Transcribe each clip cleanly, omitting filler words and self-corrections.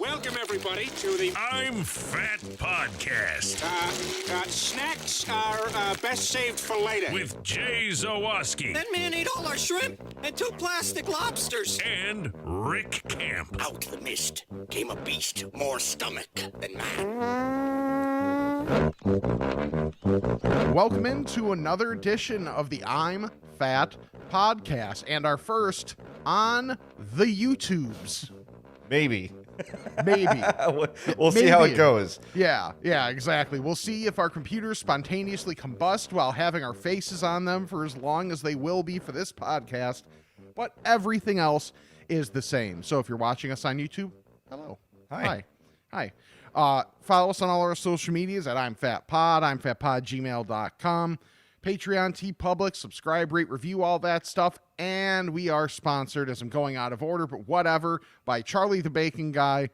Welcome, everybody, to the I'm Fat podcast snacks are best saved for later. with Jay Zawaski That man ate all our shrimp and 2 plastic lobsters. and Rick Camp. Out the mist came a beast more stomach than man. Welcome into another edition of the I'm Fat podcast, and our first on the YouTubes. Maybe. Maybe. We'll see how it goes. Yeah, exactly. We'll see if our computers spontaneously combust while having our faces on them for as long as they will be for this podcast, but everything else is the same. So if you're watching us on YouTube, hello. Hi. Follow us on all our social medias at I'm Fat Pod, gmail.com, Patreon, TeePublic, subscribe, rate, review, all that stuff. And we are sponsored, as I'm going out of order, but whatever, by Charlie the Bacon Guy,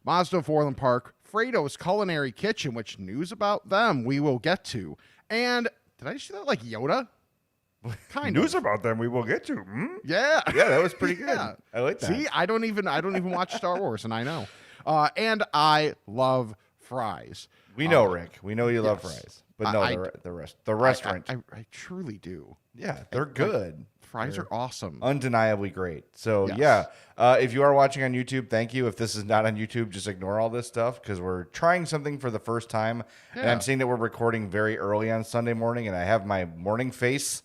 Mazda of Orlando Park, Frato's Culinary Kitchen, which news about them we will get to. And did I just do that like Yoda? Kind News of. about them we will get to. Yeah. Yeah, that was pretty good. Yeah. I like that. See, I don't even watch Star Wars, and I know. And I love fries. We know, Rick. We know you love yes. fries. But no, the restaurant. I truly do. Yeah, they're good. Fries are awesome. Undeniably great. So, Yes. yeah, if you are watching on YouTube, thank you. If this is not on YouTube, just ignore all this stuff because we're trying something for the first time. And Yeah. I'm seeing that we're recording very early on Sunday morning, and I have my morning face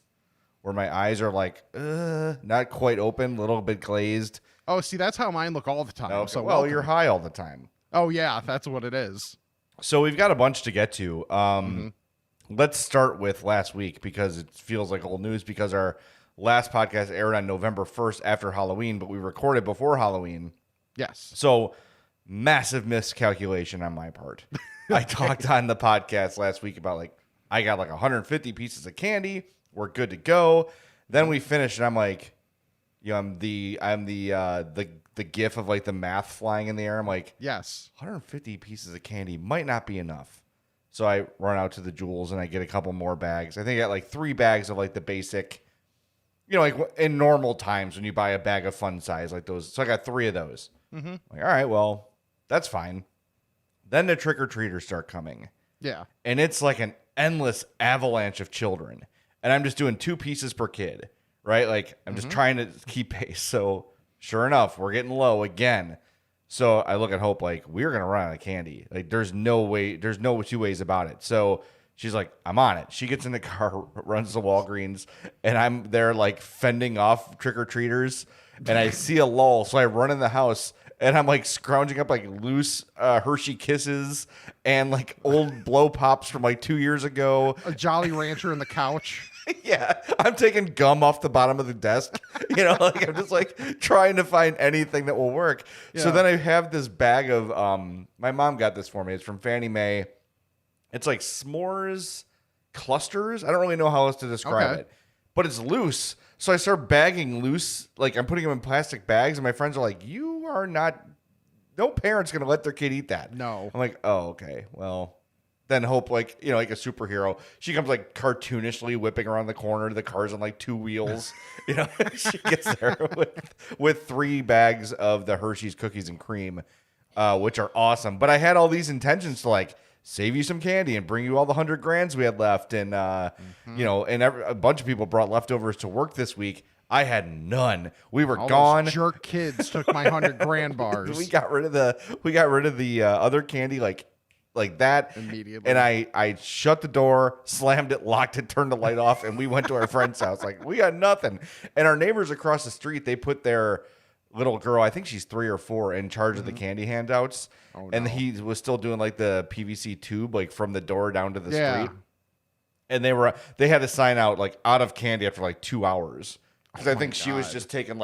where my eyes are like, not quite open, a little bit glazed. Oh, see, that's how mine look all the time. Okay, So well, welcome. you're high all the time. Oh, yeah, that's what it is. So we've got a bunch to get to. Let's start with last week because it feels like old news because our last podcast aired on November 1st after Halloween, but we recorded before Halloween. Yes. So massive miscalculation on my part. I talked on the podcast last week about I got 150 pieces of candy. We're good to go. Then we finished and I'm like, I'm the gif of the math flying in the air. I'm like, Yes. 150 pieces of candy might not be enough. So I run out to the Jewels and I get a couple more bags. I think I got 3 bags of the basic, in normal times when you buy a bag of fun size like those. So I got 3 of those. Mm-hmm. All right, well, that's fine. Then the trick-or-treaters start coming. Yeah. And it's like an endless avalanche of children. And I'm just doing 2 pieces per kid, right? I'm just trying to keep pace. So sure enough, we're getting low again. So I look at Hope we're going to run out of candy. There's no way, there's no 2 ways about it. So she's like, I'm on it. She gets in the car, runs to Walgreens, and I'm there fending off trick-or-treaters. And I see a lull. So I run in the house and I'm scrounging up loose Hershey Kisses and old blow pops from 2 years ago. A Jolly Rancher in the couch. Yeah, I'm taking gum off the bottom of the desk. I'm just trying to find anything that will work. Yeah. So then I have this bag of my mom got this for me. It's from Fannie Mae. It's s'mores clusters. I don't really know how else to describe it, but it's loose. So I start bagging loose. I'm putting them in plastic bags, and my friends are like, "You are not. No parent's gonna let their kid eat that." No. I'm like, "Oh, okay. Well." Then Hope, like a superhero, she comes cartoonishly whipping around the corner. The car's on 2 wheels. She gets there with 3 bags of the Hershey's cookies and cream, which are awesome. But I had all these intentions to save you some candy and bring you all the 100 grands we had left, and and a bunch of people brought leftovers to work this week. I had none. We were All gone. Those jerk kids took my 100 grand bars. We got rid of the other candy like that immediately. And I shut the door, slammed it, locked it, turned the light off, and we went to our friend's house. We got nothing. And our neighbors across the street, they put their little girl, I think she's 3 or 4, in charge of the candy handouts. Oh, and no. he was still doing the PVC tube from the door down to the Yeah. street. And they had to sign out out of candy after 2 hours. Because I think she was just taking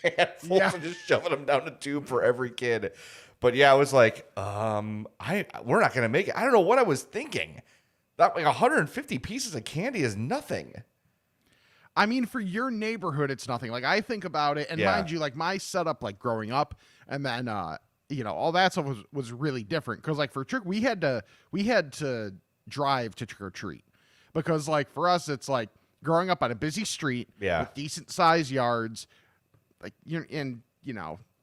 handfuls and just shoving them down the tube for every kid. But yeah, I was we're not gonna make it. I don't know what I was thinking. That 150 pieces of candy is nothing. I mean, for your neighborhood, it's nothing. I think about it, and mind you, my setup, growing up, and then all that stuff was really different. Because for trick, we had to drive to trick or treat, because for us, it's growing up on a busy street with decent sized yards,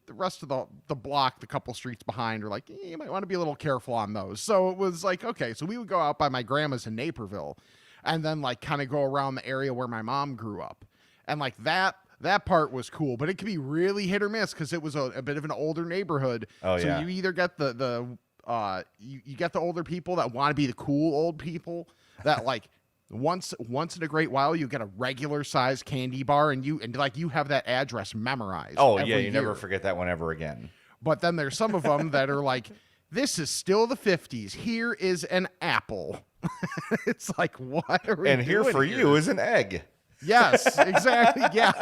the rest of the block, the couple streets behind, are like, you might want to be a little careful on those. So it was like, okay, so we would go out by my grandma's in Naperville, and then like kind of go around the area where my mom grew up, and like that part was cool, but it could be really hit or miss because it was a bit of an older neighborhood. Oh, so yeah. you either get you get the older people that want to be the cool old people that like once in a great while you get a regular size candy bar and you have that address memorized. Oh yeah, every you never year. forget that one ever again. But then there's some of them that are like, this is still the 50s. Here is an apple. It's like, what are we And here doing for here? you is an egg. Yes, exactly. Yeah.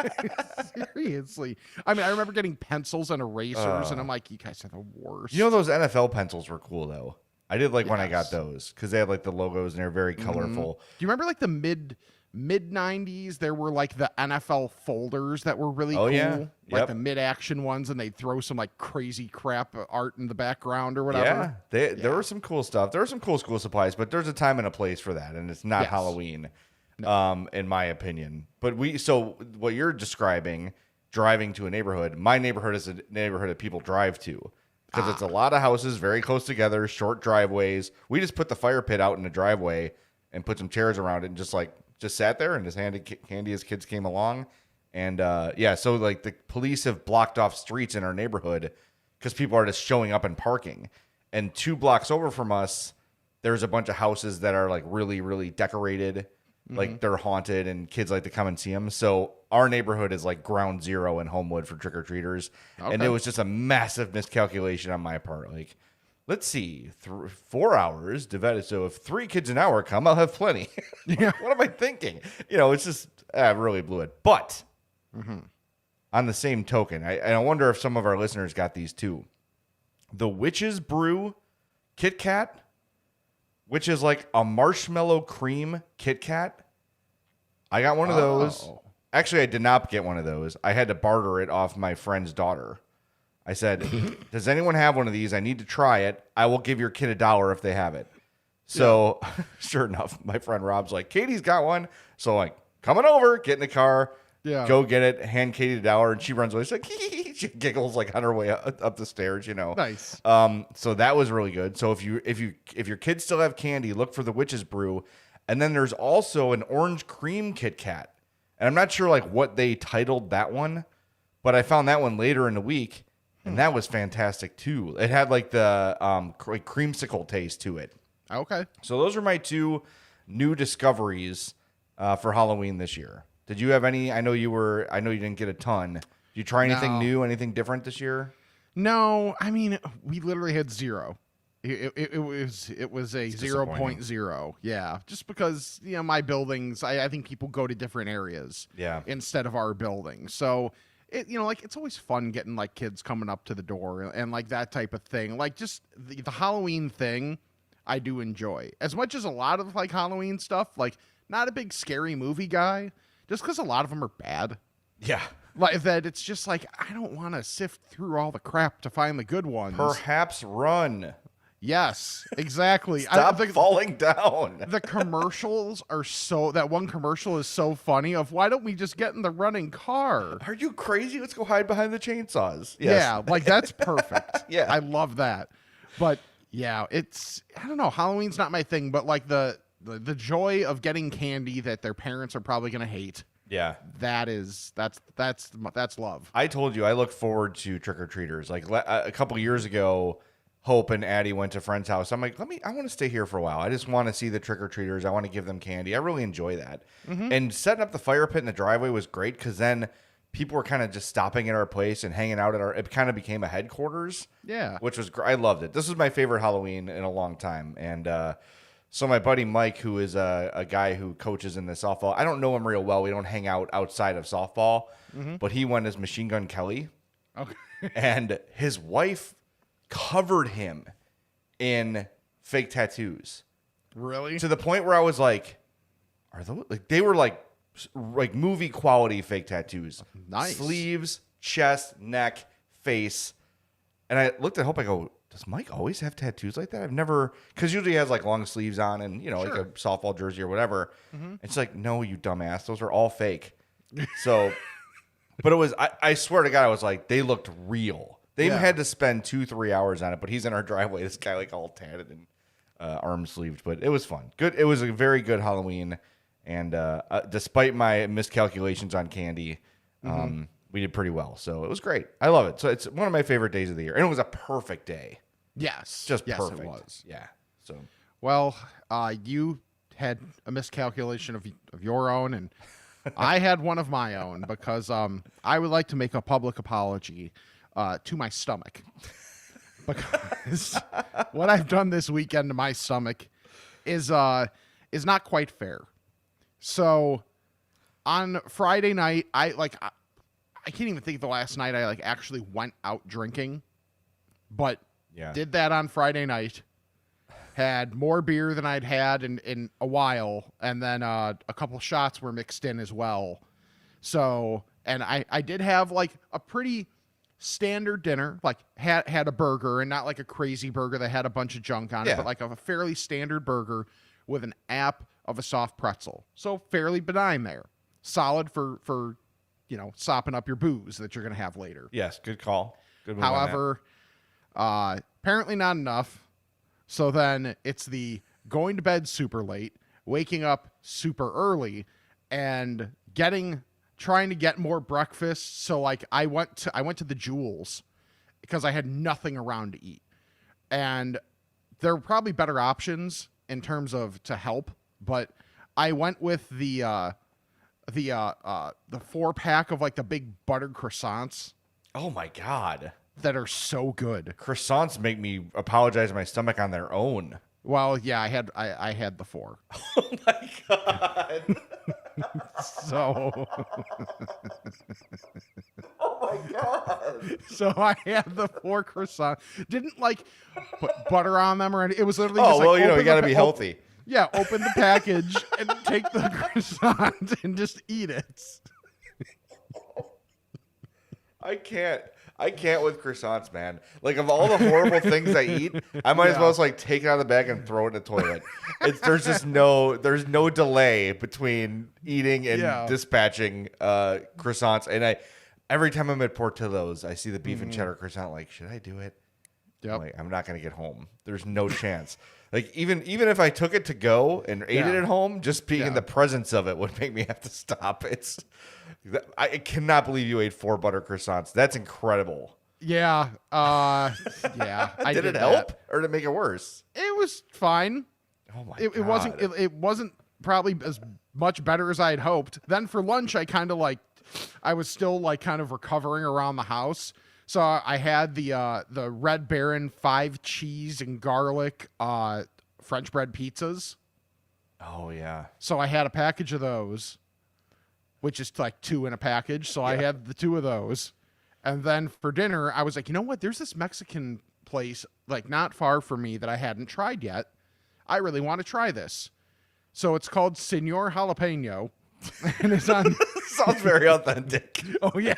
Seriously. I mean, I remember getting pencils and erasers, and I'm like, you guys are the worst. You know, those NFL pencils were cool though. I did like when I got Yes. those because they had like the logos and they're very colorful. Do you remember like the mid 90s? There were like the NFL folders that were really Oh, cool. yeah. Like Yep. the mid action ones, and they'd throw some like crazy crap art in the background or whatever. Yeah, there was some cool stuff. There were some cool school supplies, but there's a time and a place for that, and it's not Yes. Halloween, in my opinion. But so what you're describing, driving to a neighborhood, my neighborhood is a neighborhood that people drive to because it's a lot of houses very close together, short driveways. We just put the fire pit out in the driveway and put some chairs around it and just sat there and just handed candy as kids came along. And so like the police have blocked off streets in our neighborhood because people are just showing up and parking. And 2 blocks over from us, there's a bunch of houses that are like really, really decorated, like they're haunted, and kids like to come and see them. So our neighborhood is like ground zero in Homewood for trick or treaters, and Okay. it was just a massive miscalculation on my part. Like, let's see, 4 hours divided. So if 3 kids an hour come, I'll have plenty. Yeah. What am I thinking? You know, it's just I really blew it. But on the same token, I wonder if some of our listeners got these too. The Witch's Brew Kit Kat, which is like a marshmallow cream Kit Kat. I got one of those. Oh. Actually, I did not get one of those. I had to barter it off my friend's daughter. I said, does anyone have one of these? I need to try it. I will give your kid $1 if they have it. So sure enough, my friend Rob's like, Katie's got one. So like, coming over, get in the car, Yeah. go get it, hand Katie $1, and she runs away. She's like, she giggles like on her way up the stairs, you know. Nice. So that was really good. So if your kids still have candy, look for the Witch's Brew. And then there's also an orange cream Kit Kat. And I'm not sure like what they titled that one, but I found that one later in the week, and that was fantastic too. It had like the creamsicle taste to it. Okay. So those are my 2 new discoveries for Halloween this year. Did you have any? I know you didn't get a ton. Did you try anything No. new, anything different this year? No, I mean, we literally had 0. It was a disappointing. 0.0. Yeah, just because my buildings, I think people go to different areas. Yeah. Instead of our building, so it's always fun getting like kids coming up to the door and like that type of thing. Like just the Halloween thing, I do enjoy as much as a lot of like Halloween stuff. Like not a big scary movie guy, just because a lot of them are bad. Yeah. Like that, it's just like I don't want to sift through all the crap to find the good ones. Perhaps Run. Yes, exactly. Stop falling down. The commercials are that one commercial is so funny of why don't we just get in the running car? Are you crazy? Let's go hide behind the chainsaws. Yes. Yeah, like that's perfect. Yeah. I love that. But yeah, I don't know, Halloween's not my thing, but like the joy of getting candy that their parents are probably going to hate. Yeah. That's love. I told you I look forward to trick-or-treaters. Like a couple years ago, Hope and Addie went to a friend's house. I'm like, I want to stay here for a while. I just want to see the trick-or-treaters. I want to give them candy. I really enjoy that. And setting up the fire pit in the driveway was great because then people were kind of just stopping at our place and hanging out it kind of became a headquarters. Yeah. Which was great. I loved it. This was my favorite Halloween in a long time. And so my buddy Mike, who is a guy who coaches in the softball, I don't know him real well. We don't hang out outside of softball, but he went as Machine Gun Kelly. Okay. And his wife covered him in fake tattoos Really? to the point where I was like, are those like they were like movie quality fake tattoos? Nice. Sleeves, chest, neck, face. And I looked at Hope. I go, does Mike always have tattoos like that? I've never, because usually he has like long sleeves on and like a softball jersey or whatever. And it's like, no, you dumbass, those are all fake. So, but it was, I swear to God, I was like, they looked real. They even Yeah. had to spend 2-3 hours on it, but he's in our driveway. This guy like all tatted and arm sleeved, but it was fun. Good. It was a very good Halloween, and despite my miscalculations on candy, we did pretty well. So it was great. I love it. So it's one of my favorite days of the year, and it was a perfect day. Yes. Just yes, perfect. it was. Yeah. So Well, you had a miscalculation of your own, and I had one of my own because I would like to make a public apology to my stomach because what I've done this weekend to my stomach is not quite fair. So on Friday night, I can't even think of the last night I actually went out drinking, but yeah. did that on Friday night. Had more beer than I'd had in a while, and then a couple shots were mixed in as well. So, and I did have like a pretty standard dinner, like had a burger, and not like a crazy burger that had a bunch of junk on it, but like a fairly standard burger with an app of a soft pretzel. So fairly benign there. Solid for sopping up your booze that you're going to have later. Yes, good call. Good move on that. However, apparently not enough. So then it's the going to bed super late, waking up super early, and trying to get more breakfast. So like I went to the Jewels because I had nothing around to eat, and there were probably better options in terms of to help, but I went with the 4-pack of like the big buttered croissants Oh my God. that are so good. Croissants make me apologize to my stomach on their own. Well, yeah, I had the 4. Oh my God. So Oh my God. so I had the 4 croissants. Didn't like put butter on them or anything. It was literally Oh, just like, well, you open got to the be pa- healthy. Yeah, open the package and take the croissant and just eat it. I can't with croissants, man. Like, of all the horrible things I eat, I might as well just like take it out of the bag and throw it in the toilet. There's no delay between eating and dispatching croissants. And every time I'm at Portillo's, I see the beef and cheddar croissant. Like, should I do it? Yep. Like, I'm not gonna get home. There's no chance. Like, even if I took it to go and ate it at home, just being in the presence of it would make me have to stop. I cannot believe you ate 4 butter croissants. That's incredible. Yeah. Yeah. I Did it that. help or did it make it worse? It was fine. Oh my It God. it wasn't probably as much better as I had hoped. Then for lunch, I was still like kind of recovering around the house. So I had the Red Baron 5 cheese and garlic French bread pizzas. Oh yeah. So I had a package of those, which is like 2 in a package. So I had the 2 of those. And then for dinner, I was like, you know what? There's this Mexican place like not far from me that I hadn't tried yet. I really want to try this. So it's called Senor Jalapeno. And it's on Sounds very authentic. Oh yeah.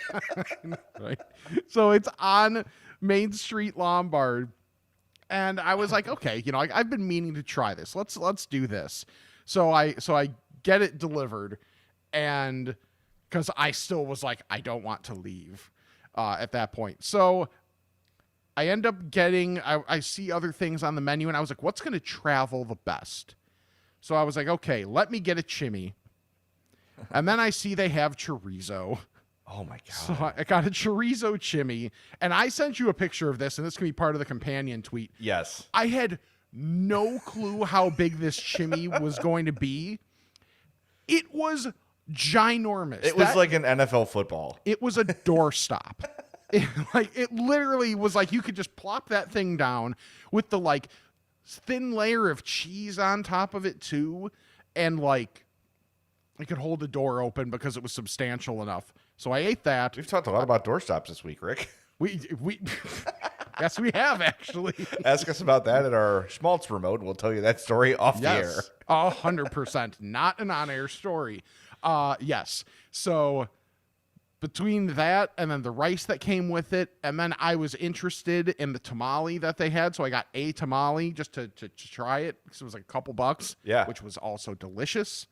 Right. So it's on Main Street Lombard. And I was like, okay, I've been meaning to try this. Let's do this. So I get it delivered, and because I still was like, I don't want to leave at that point. So I end up getting I see other things on the menu, and I was like, what's gonna travel the best? So I was like, okay, let me get a chimmy. And then I see they have chorizo. Oh my God. So I got a chorizo chimmy, and I sent you a picture of this, and this can be part of the companion tweet. Yes. I had no clue how big this chimmy was going to be. It was ginormous. It was like an NFL football. It was a doorstop. It literally was like you could just plop that thing down with the like thin layer of cheese on top of it too, and like it could hold the door open because it was substantial enough. So I ate that. We've talked a lot about doorstops this week, Rick. We yes, we have actually. Ask us about that at our Schmaltz remote, and we'll tell you that story off the air. 100%, not an on-air story. Yes. So between that and then the rice that came with it, and then I was interested in the tamale that they had, so I got a tamale just to try it because it was like a couple bucks. Yeah. Which was also delicious.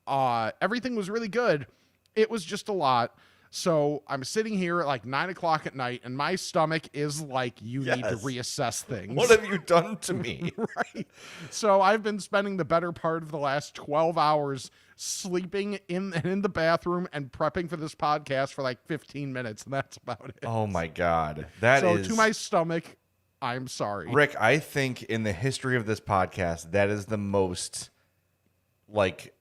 Everything was really good. It was just a lot. So I'm sitting here at like 9 o'clock at night, and my stomach is like, you need to Yes. reassess things. What have you done to me? Right. So I've been spending the better part of the last 12 hours sleeping in the bathroom and prepping for this podcast for like 15 minutes, and that's about it. Oh my God. That is. So to my stomach, I'm sorry. Rick, I think in the history of this podcast, that is the most, like,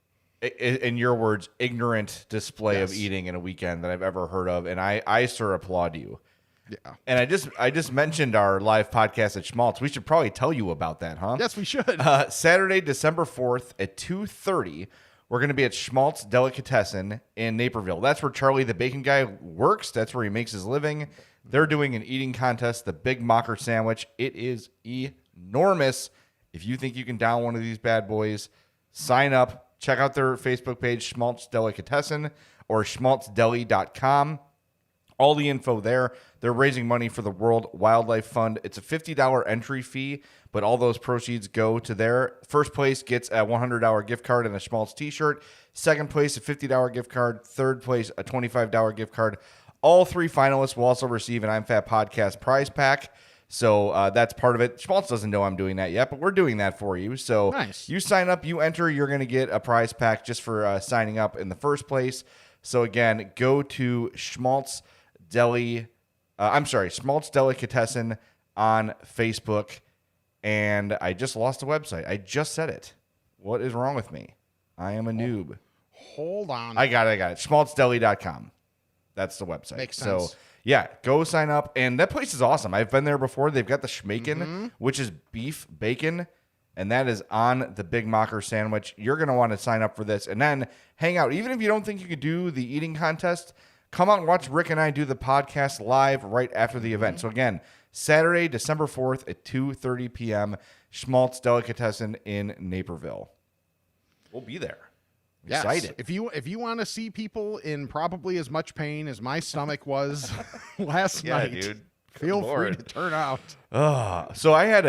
in your words, ignorant display of Yes. eating in a weekend that I've ever heard of. And I sir applaud you. Yeah. And I just mentioned our live podcast at Schmaltz. We should probably tell you about that, huh? Yes, we should. Saturday, December 4th at 2:30, we're going to be at Schmaltz Delicatessen in Naperville. That's where Charlie the Bacon Guy works. That's where he makes his living. They're doing an eating contest, the Big Mocker Sandwich. It is enormous. If you think you can down one of these bad boys, sign up. Check out their Facebook page, Schmaltz Delicatessen, or schmaltzdeli.com. All the info there. They're raising money for the World Wildlife Fund. It's a $50 entry fee, but all those proceeds go to there. First place gets a $100 gift card and a Schmaltz t-shirt. Second place, a $50 gift card. Third place, a $25 gift card. All three finalists will also receive an I'm Fat Podcast prize pack. So that's part of it. Schmaltz doesn't know I'm doing that yet, but we're doing that for you. So Nice. You sign up, you enter, you're going to get a prize pack just for signing up in the first place. So again, go to Schmaltz Delicatessen on Facebook. And I just lost the website. I just said it. What is wrong with me? I am a noob. Hold on. I got it. schmaltzdeli.com. That's the website. Makes So, sense. yeah, go sign up. And that place is awesome. I've been there before. They've got the schmaken, which is beef bacon, and that is on the Big Mocker Sandwich. You're going to want to sign up for this and then hang out. Even if you don't think you could do the eating contest, come out and watch Rick and I do the podcast live right after the event. So, again, Saturday, December 4th at 2:30 p.m., Schmaltz Delicatessen in Naperville. We'll be there. Yes. Excited. If you want to see people in probably as much pain as my stomach was last Yeah, night, dude. Good feel free Lord. to turn out. So I had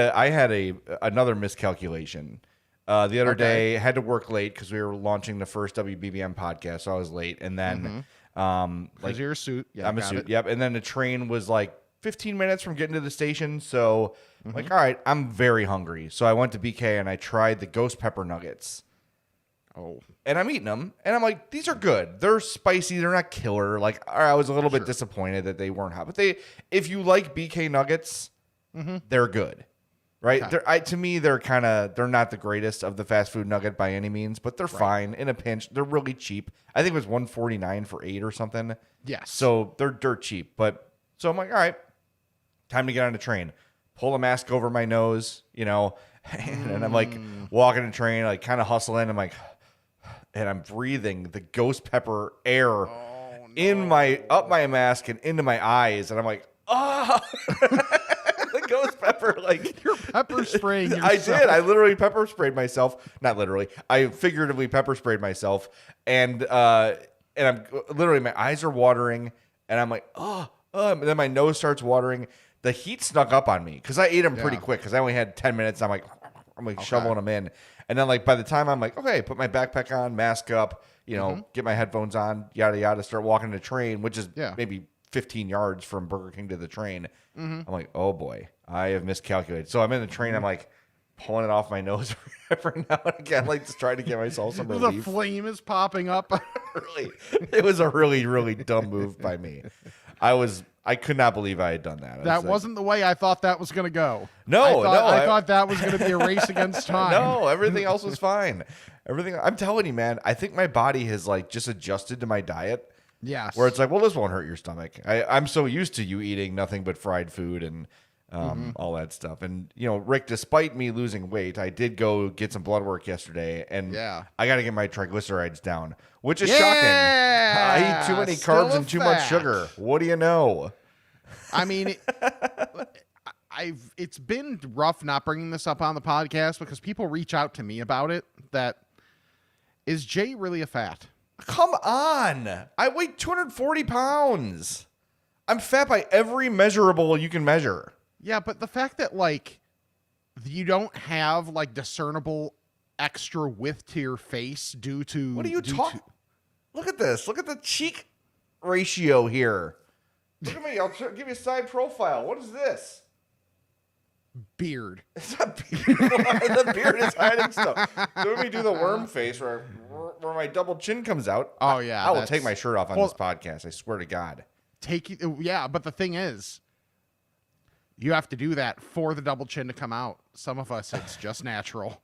another miscalculation. The other day, had to work late because we were launching the first WBBM podcast, so I was late. And then, Because you're a suit. Yeah, I'm a got suit. it. Yep. And then the train was like 15 minutes from getting to the station. So I'm like, all right, I'm very hungry. So I went to BK and I tried the ghost pepper nuggets. Oh, And I'm eating them, and I'm like, these are good. They're spicy. They're not killer. Like, I was a little bit disappointed that they weren't hot. But if you like BK nuggets, they're good, right? Okay. To me, they're not the greatest of the fast food nugget by any means, but they're fine in a pinch. They're really cheap. I think it was $149 for 8 or something. yes. So they're dirt cheap. So I'm like, all right, time to get on the train. Pull a mask over my nose, and I'm like walking the train, like kind of hustling. I'm like, and I'm breathing the ghost pepper air up my mask and into my eyes, and I'm like, the ghost pepper, like You're pepper spraying I yourself. did. I literally pepper sprayed myself. Not literally. I figuratively pepper sprayed myself, and I'm literally, my eyes are watering, and I'm like, and then my nose starts watering. The heat snuck up on me because I ate them pretty Yeah. quick because I only had 10 minutes. I'm like shoveling them in. And then, like, by the time I'm like, okay, put my backpack on, mask up, get my headphones on, yada, yada, start walking the train, which is maybe 15 yards from Burger King to the train. I'm like, oh boy, I have miscalculated. So I'm in the train. I'm like pulling it off my nose every now and again, like just trying to get myself some The relief. flame is popping up. It was a really, really dumb move by me. I could not believe I had done that. That wasn't the way I thought that was going to go. No, I thought that was going to be a race against time. No, everything else was fine. I'm telling you, man, I think my body has like just adjusted to my diet Yes. where it's like, well, this won't hurt your stomach. I'm so used to you eating nothing but fried food and all that stuff. And, Rick, despite me losing weight, I did go get some blood work yesterday, and I got to get my triglycerides down, which is shocking. I eat too many Still carbs a and too much fact. sugar. What do you know? I mean, it's been rough not bringing this up on the podcast because people reach out to me about it. That is Jay really a fat? Come on. I weigh 240 pounds. I'm fat by every measurable you can measure. Yeah, but the fact that like you don't have like discernible extra width to your face due to What are you talking? Look at this. Look at the cheek. ratio here. Look at me. I'll give you a side profile. What is this? Beard. It's not beard. The beard is hiding stuff. So let me do the worm face where my double chin comes out. Oh, yeah. I will take my shirt off on Well, this podcast. I swear to God. Yeah, but the thing is, you have to do that for the double chin to come out. Some of us, it's just natural.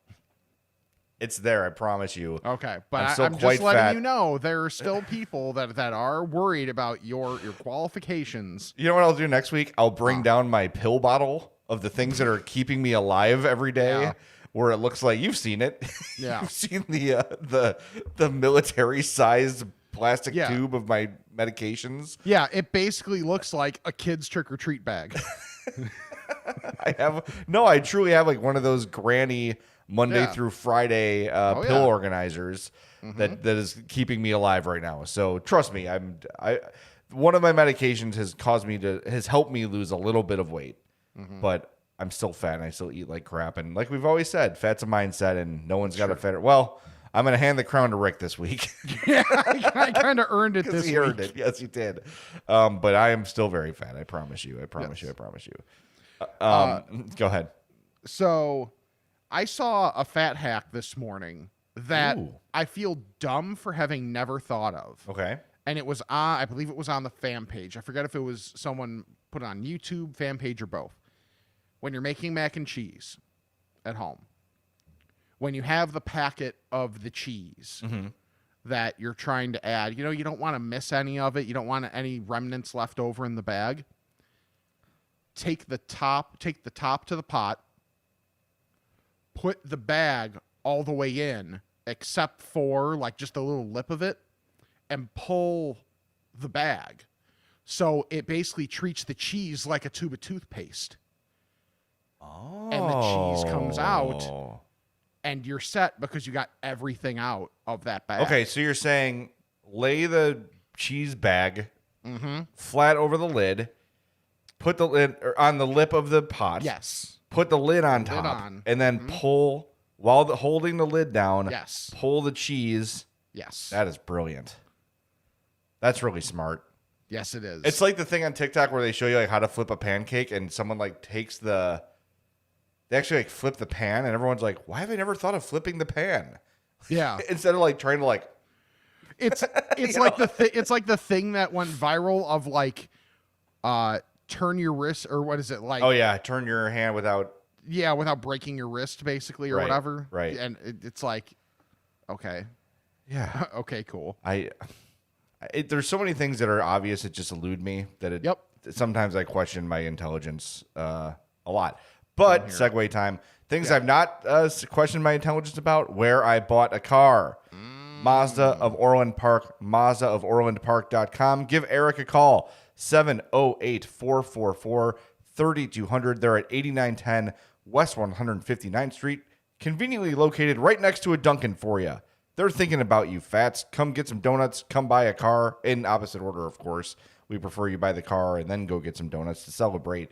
It's there, I promise you. Okay, but I'm still I'm quite just letting fat. you know there are still people that are worried about your qualifications. You know what I'll do next week? I'll bring down my pill bottle of the things that are keeping me alive every day. Yeah. Where it looks like you've seen it. Yeah. You've seen the military sized plastic Yeah. tube of my medications. Yeah, it basically looks like a kid's trick or treat bag. I truly have like one of those granny Monday Yeah. through Friday pill yeah. organizers that is keeping me alive right now. So trust me, one of my medications has helped me lose a little bit of weight, but I'm still fat and I still eat like crap. And like we've always said, fat's a mindset and no one's got a fatter. Well, I'm going to hand the crown to Rick this week. Yeah, I kind of earned it this He week. earned it. Yes, he did. But I am still very fat. I promise you. I promise you. Go ahead. So I saw a fat hack this morning that Ooh. I feel dumb for having never thought of. Okay. And it was I believe it was on the fan page. I forget if it was someone put it on YouTube, fan page, or both. When you're making mac and cheese at home, when you have the packet of the cheese that you're trying to add, you don't want to miss any of it. You don't want any remnants left over in the bag. Take the top to the pot, put the bag all the way in, except for like just a little lip of it, and pull the bag. So it basically treats the cheese like a tube of toothpaste. Oh. And the cheese comes out, and you're set because you got everything out of that bag. Okay, so you're saying lay the cheese bag flat over the lid, put the lid on the lip of the pot. Yes. Put the lid on top, on. and then pull while holding the lid down. Yes. Pull the cheese. Yes. That is brilliant. That's really smart. Yes, it is. It's like the thing on TikTok where they show you like how to flip a pancake, and someone like takes they actually like flip the pan, and everyone's like, "Why have I never thought of flipping the pan?" Yeah. Instead of like trying to like. It's like it's like the thing that went viral of like, turn your wrist, or what is it like? Oh yeah, turn your hand without. Yeah, without breaking your wrist, basically, or Right, whatever. right. And it's like, okay, Yeah. okay, cool. There's so many things that are obvious that just elude me that Yep. sometimes I question my intelligence a lot. But segue time. Things I've not questioned my intelligence about. Where I bought a car. Mazda of Orland Park. Mazda of OrlandPark.com. Give Eric a call. 708-444-3200. They're at 8910 West 159th Street. Conveniently located right next to a Dunkin' for you. They're thinking about you, Fats. Come get some donuts. Come buy a car. In opposite order, of course. We prefer you buy the car and then go get some donuts to celebrate.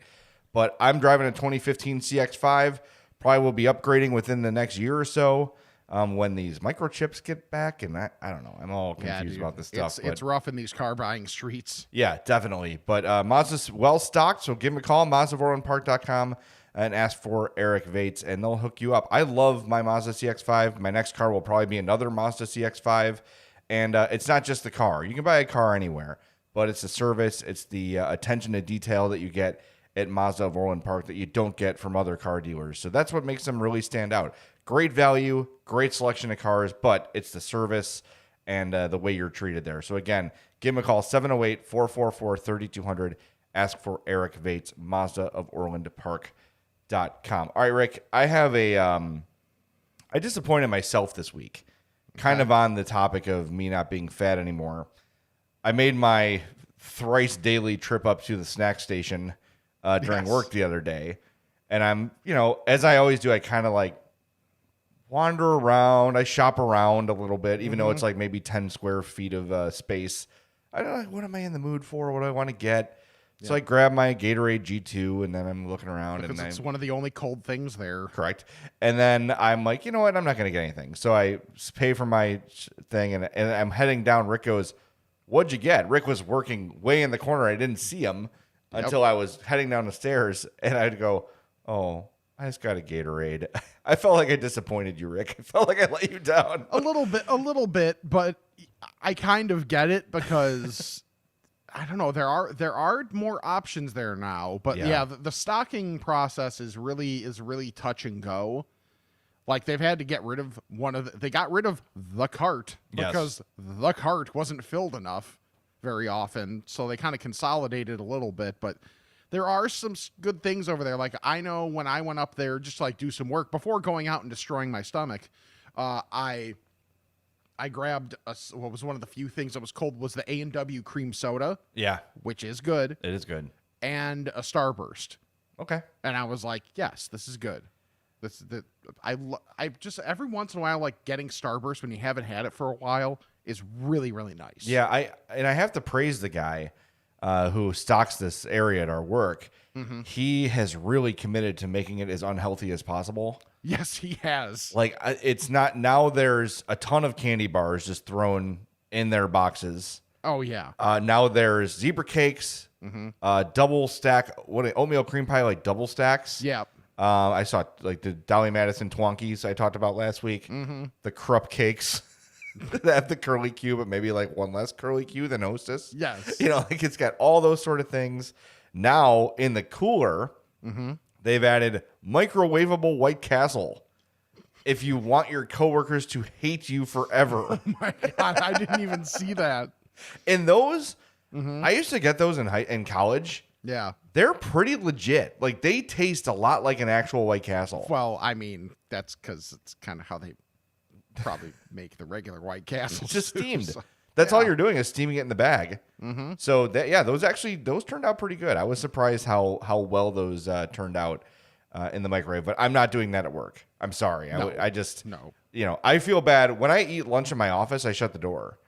But I'm driving a 2015 CX-5. Probably will be upgrading within the next year or so when these microchips get back. And I don't know. I'm all confused about this stuff. It's rough in these car buying streets. Yeah, definitely. But Mazda's well-stocked, so give them a call, MazdaOrlandPark.com, and ask for Eric Vates, and they'll hook you up. I love my Mazda CX-5. My next car will probably be another Mazda CX-5. And it's not just the car. You can buy a car anywhere, but it's the service. It's the attention to detail that you get at Mazda of Orland Park that you don't get from other car dealers. So that's what makes them really stand out. Great value, great selection of cars, but it's the service and the way you're treated there. So again, give them a call, 708-444-3200. Ask for Eric Vates, Mazda of OrlandPark.com. All right, Rick, I have I disappointed myself this week, kind of on the topic of me not being fat anymore. I made my thrice daily trip up to the snack station during work the other day. And I'm, as I always do, I kind of like wander around. I shop around a little bit, even though it's like maybe 10 square feet of space. I don't know, what am I in the mood for? What do I want to get? So I grab my Gatorade G2 and then I'm looking around. Because and it's one of the only cold things there. Correct. And then I'm like, you know what? I'm not going to get anything. So I pay for my thing and I'm heading down. Rick goes, what'd you get? Rick was working way in the corner. I didn't see him until I was heading down the stairs, and I'd go, oh, I just got a Gatorade. I felt like I disappointed you, Rick. I felt like I let you down. A little bit, but I kind of get it because I don't know. There are more options there now, but yeah, the stocking process is really touch and go. Like they've had to get rid of they got rid of the cart because the cart wasn't filled enough very often, so they kind of consolidated a little bit, but there are some good things over there. Like I know when I went up there just to like do some work before going out and destroying my stomach, I grabbed what was one of the few things that was cold was the A&W cream soda. Yeah, which is good. It is good. And a Starburst. Okay. And I was like, yes, this is good. I just every once in a while like getting Starburst when you haven't had it for a while is really really nice. Yeah, I have to praise the guy who stocks this area at our work. Mm-hmm. He has really committed to making it as unhealthy as possible. Yes, he has. Like it's not now. There's a ton of candy bars just thrown in their boxes. Oh yeah. Now there's zebra cakes, double stack. Oatmeal cream pie like double stacks. Yeah. I saw like the Dolly Madison Twonkies I talked about last week. Mm-hmm. The Krupp cakes. They have the curly Q, but maybe like one less curly Q than Hostess. Yes. You know, like it's got all those sort of things. Now in the cooler, they've added microwavable White Castle. If you want your coworkers to hate you forever. Oh my God, I didn't even see that. And those, I used to get those in college. Yeah. They're pretty legit. Like they taste a lot like an actual White Castle. Well, I mean, that's because it's kind of how they probably make the regular White Castle. It's just steamed. So, that's all you're doing is steaming it in the bag. Mm-hmm. So those turned out pretty good. I was surprised how well those turned out in the microwave. But I'm not doing that at work. I'm sorry. No. I just I feel bad when I eat lunch in my office. I shut the door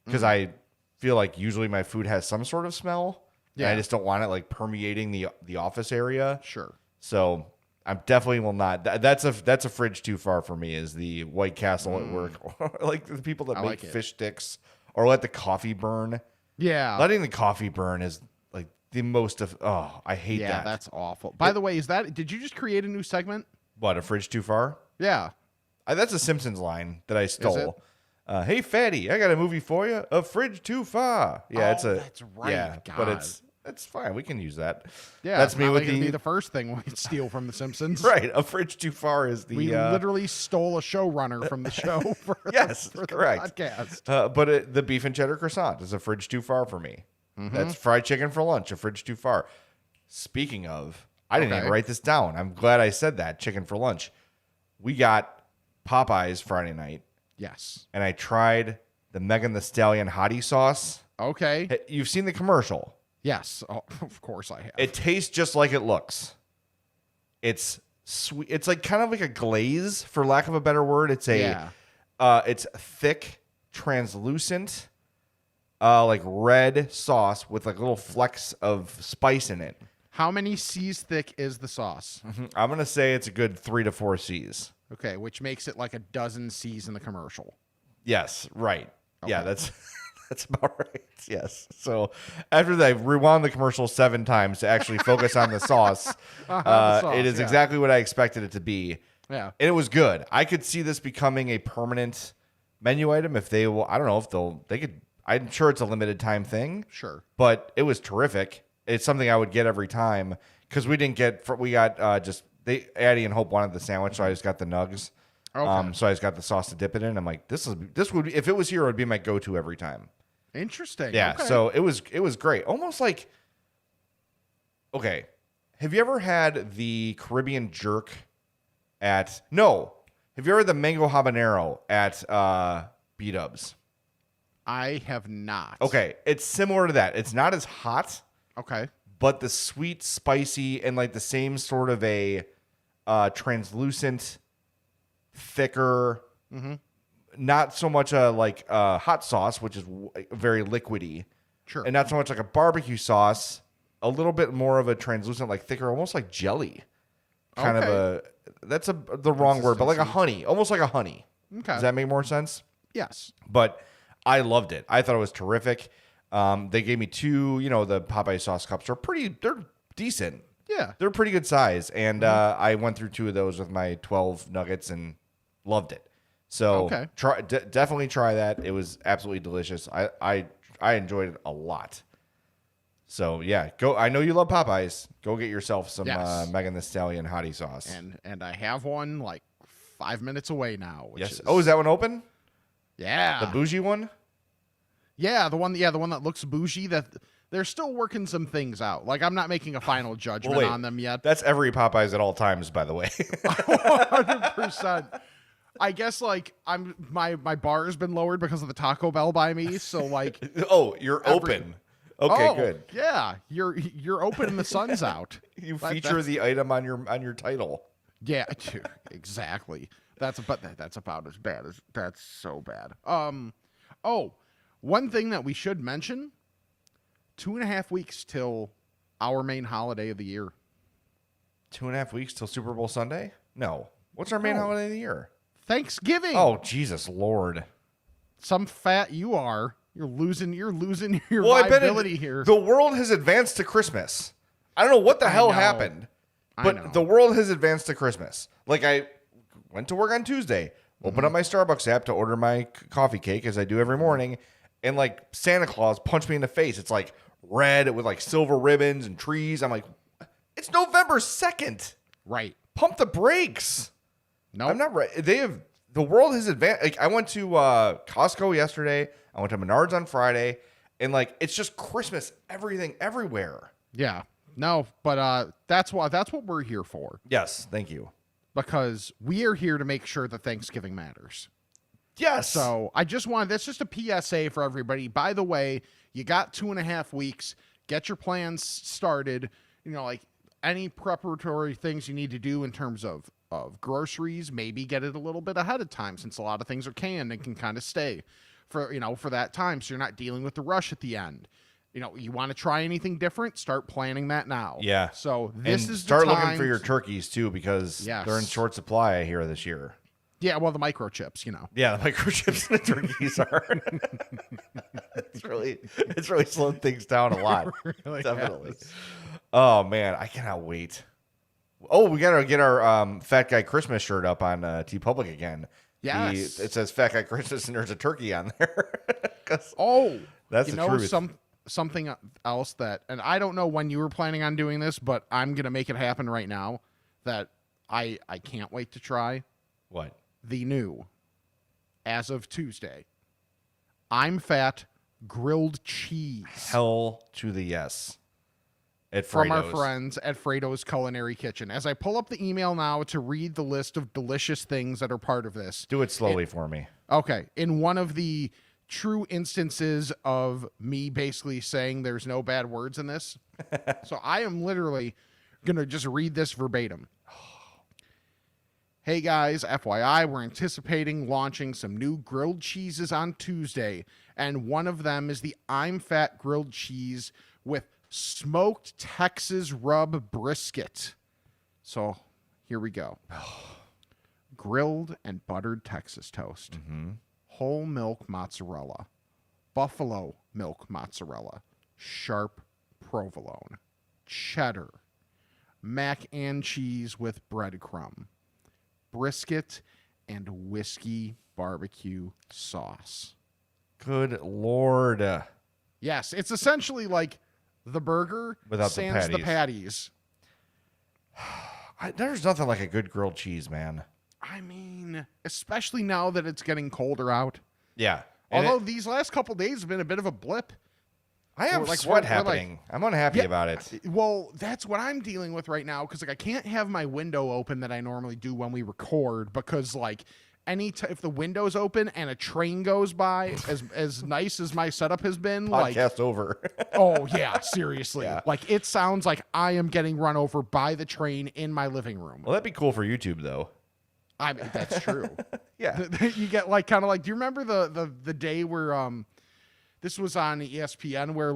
because I feel like usually my food has some sort of smell. Yeah, and I just don't want it like permeating the office area. Sure. So I definitely will not. That's a fridge too far for me. Is the White Castle at work, or like the people that make fish sticks, or let the coffee burn. Yeah, letting the coffee burn is like the most of. Oh, I hate that. Yeah, that's awful. By the way, did you just create a new segment? What, a fridge too far? Yeah, that's a Simpsons line that I stole. Hey, fatty, I got a movie for you. A fridge too far. Yeah, that's right. Yeah, God. But it's fine. We can use that. Yeah, that's me with be the first thing we steal from The Simpsons. Right, a fridge too far is the. We literally stole a showrunner from the show. For, yes, for correct. The podcast. But the beef and cheddar croissant is a fridge too far for me. Mm-hmm. That's fried chicken for lunch. A fridge too far. Speaking of, I didn't even write this down. I'm glad I said that. Chicken for lunch. We got Popeyes Friday night. Yes, and I tried the Megan Thee Stallion hottie sauce. Okay, you've seen the commercial. Yes, of course I have. It tastes just like it looks. It's sweet. It's like kind of like a glaze, for lack of a better word. It's it's thick, translucent, like red sauce with like little flecks of spice in it. How many C's thick is the sauce? I'm gonna say it's a good 3 to 4 C's. Okay, which makes it like a dozen C's in the commercial. Yes, right. Okay. Yeah, that's about right. Yes. So after that, I rewound the commercial 7 times to actually focus on the sauce. It is exactly what I expected it to be. Yeah. And it was good. I could see this becoming a permanent menu item if they will. I don't know if they could. I'm sure it's a limited time thing. Sure. But it was terrific. It's something I would get every time because we got Addie and Hope wanted the sandwich, so I just got the Nugs. Okay. So I just got the sauce to dip it in. I'm like, this would be, if it was here, it would be my go-to every time. Interesting. Yeah. Okay. So it was great. Almost like, okay, have you ever had the Caribbean jerk have you ever had the mango habanero at B-Dubs? I have not. Okay. It's similar to that. It's not as hot. Okay. But the sweet, spicy, and like the same sort of a translucent, thicker, not so much like hot sauce, which is very liquidy. Sure. And not so much like a barbecue sauce, a little bit more of a translucent, like thicker, almost like jelly. Kind of that's the wrong word, but like a honey, almost like a honey. Okay. Does that make more sense? Yes. But I loved it. I thought it was terrific. They gave me 2, the Popeye sauce cups. They're decent. Yeah. They're pretty good size. And I went through 2 of those with my 12 nuggets and loved it. So definitely try that. It was absolutely delicious. I enjoyed it a lot. So yeah, go. I know you love Popeyes. Go get yourself some Megan Thee Stallion hottie sauce. And I have one like 5 minutes away now. Which Yes. Is that one open? Yeah. The bougie one? Yeah, the one that looks bougie. That they're still working some things out. Like I'm not making a final judgment on them yet. That's every Popeyes at all times, by the way. 100%. I guess like my bar has been lowered because of the Taco Bell by me. So like, you're open. Okay, good. Yeah, you're open and the sun's out. You feature the item on your title. Yeah, exactly. That's about as bad as that's so bad. One thing that we should mention: 2.5 weeks till our main holiday of the year. 2.5 weeks till Super Bowl Sunday? No. What's our main holiday of the year? Thanksgiving. Oh, Jesus Lord! Some fat you are. You're losing your viability here. The world has advanced to Christmas. I don't know what the hell happened, but the world has advanced to Christmas. Like I went to work on Tuesday, opened up my Starbucks app to order my coffee cake as I do every morning, and like Santa Claus punched me in the face. It's like red with like silver ribbons and trees. I'm like, it's November 2nd. Right. Pump the brakes. No, I'm not right. The world has advanced. Like I went to Costco yesterday. I went to Menards on Friday, and like it's just Christmas, everything, everywhere. Yeah, no, but that's what we're here for. Yes, thank you. Because we are here to make sure that Thanksgiving matters. Yes. So I just wanted, that's just a PSA for everybody. By the way, you got 2.5 weeks. Get your plans started. Like any preparatory things you need to do in terms of groceries, maybe get it a little bit ahead of time, since a lot of things are canned and can kind of stay for that time, so you're not dealing with the rush at the end. You want to try anything different, start planning that now. Yeah. So this is start the time looking for your turkeys too, because they're in short supply, I hear, this year. Yeah, well, the microchips, Yeah, the microchips and the turkeys are. It's really slowed things down a lot. Really Definitely. has. Oh man, I cannot wait. Oh, we gotta get our Fat Guy Christmas shirt up on TeePublic again. Yes. It says Fat Guy Christmas and there's a turkey on there. That's the truth. Something else that, and I don't know when you were planning on doing this, but I'm gonna make it happen right now. That I can't wait to try. What? The new, as of Tuesday, I'm Fat grilled cheese. Hell to the yes. At from our Frato's. friends at Frato's Culinary Kitchen. As I pull up the email now to read the list of delicious things that are part of this. Do it slowly for me. Okay. In one of the true instances of me basically saying there's no bad words in this. So I am literally going to just read this verbatim. Hey guys, FYI, we're anticipating launching some new grilled cheeses on Tuesday, and one of them is the I'm Fat grilled cheese with smoked Texas rub brisket. So here we go. Grilled and buttered Texas toast. Whole milk mozzarella. Buffalo milk mozzarella. Sharp provolone. Cheddar. Mac and cheese with breadcrumb. Brisket and whiskey barbecue sauce. Good Lord. Yes, it's essentially like the burger without sans the patties. There's nothing like a good grilled cheese, man. I mean, especially now that it's getting colder out. Yeah. Although these last couple days have been a bit of a blip. I have sweat happening. I'm unhappy about it. Well, that's what I'm dealing with right now, because I can't have my window open that I normally do when we record, because if the window's open and a train goes by, as nice as my setup has been, podcast over. Oh yeah, seriously. Yeah. It sounds like I am getting run over by the train in my living room. Well, that'd be cool for YouTube though. I mean, that's true. Yeah. You get kind of do you remember the day where this was on ESPN where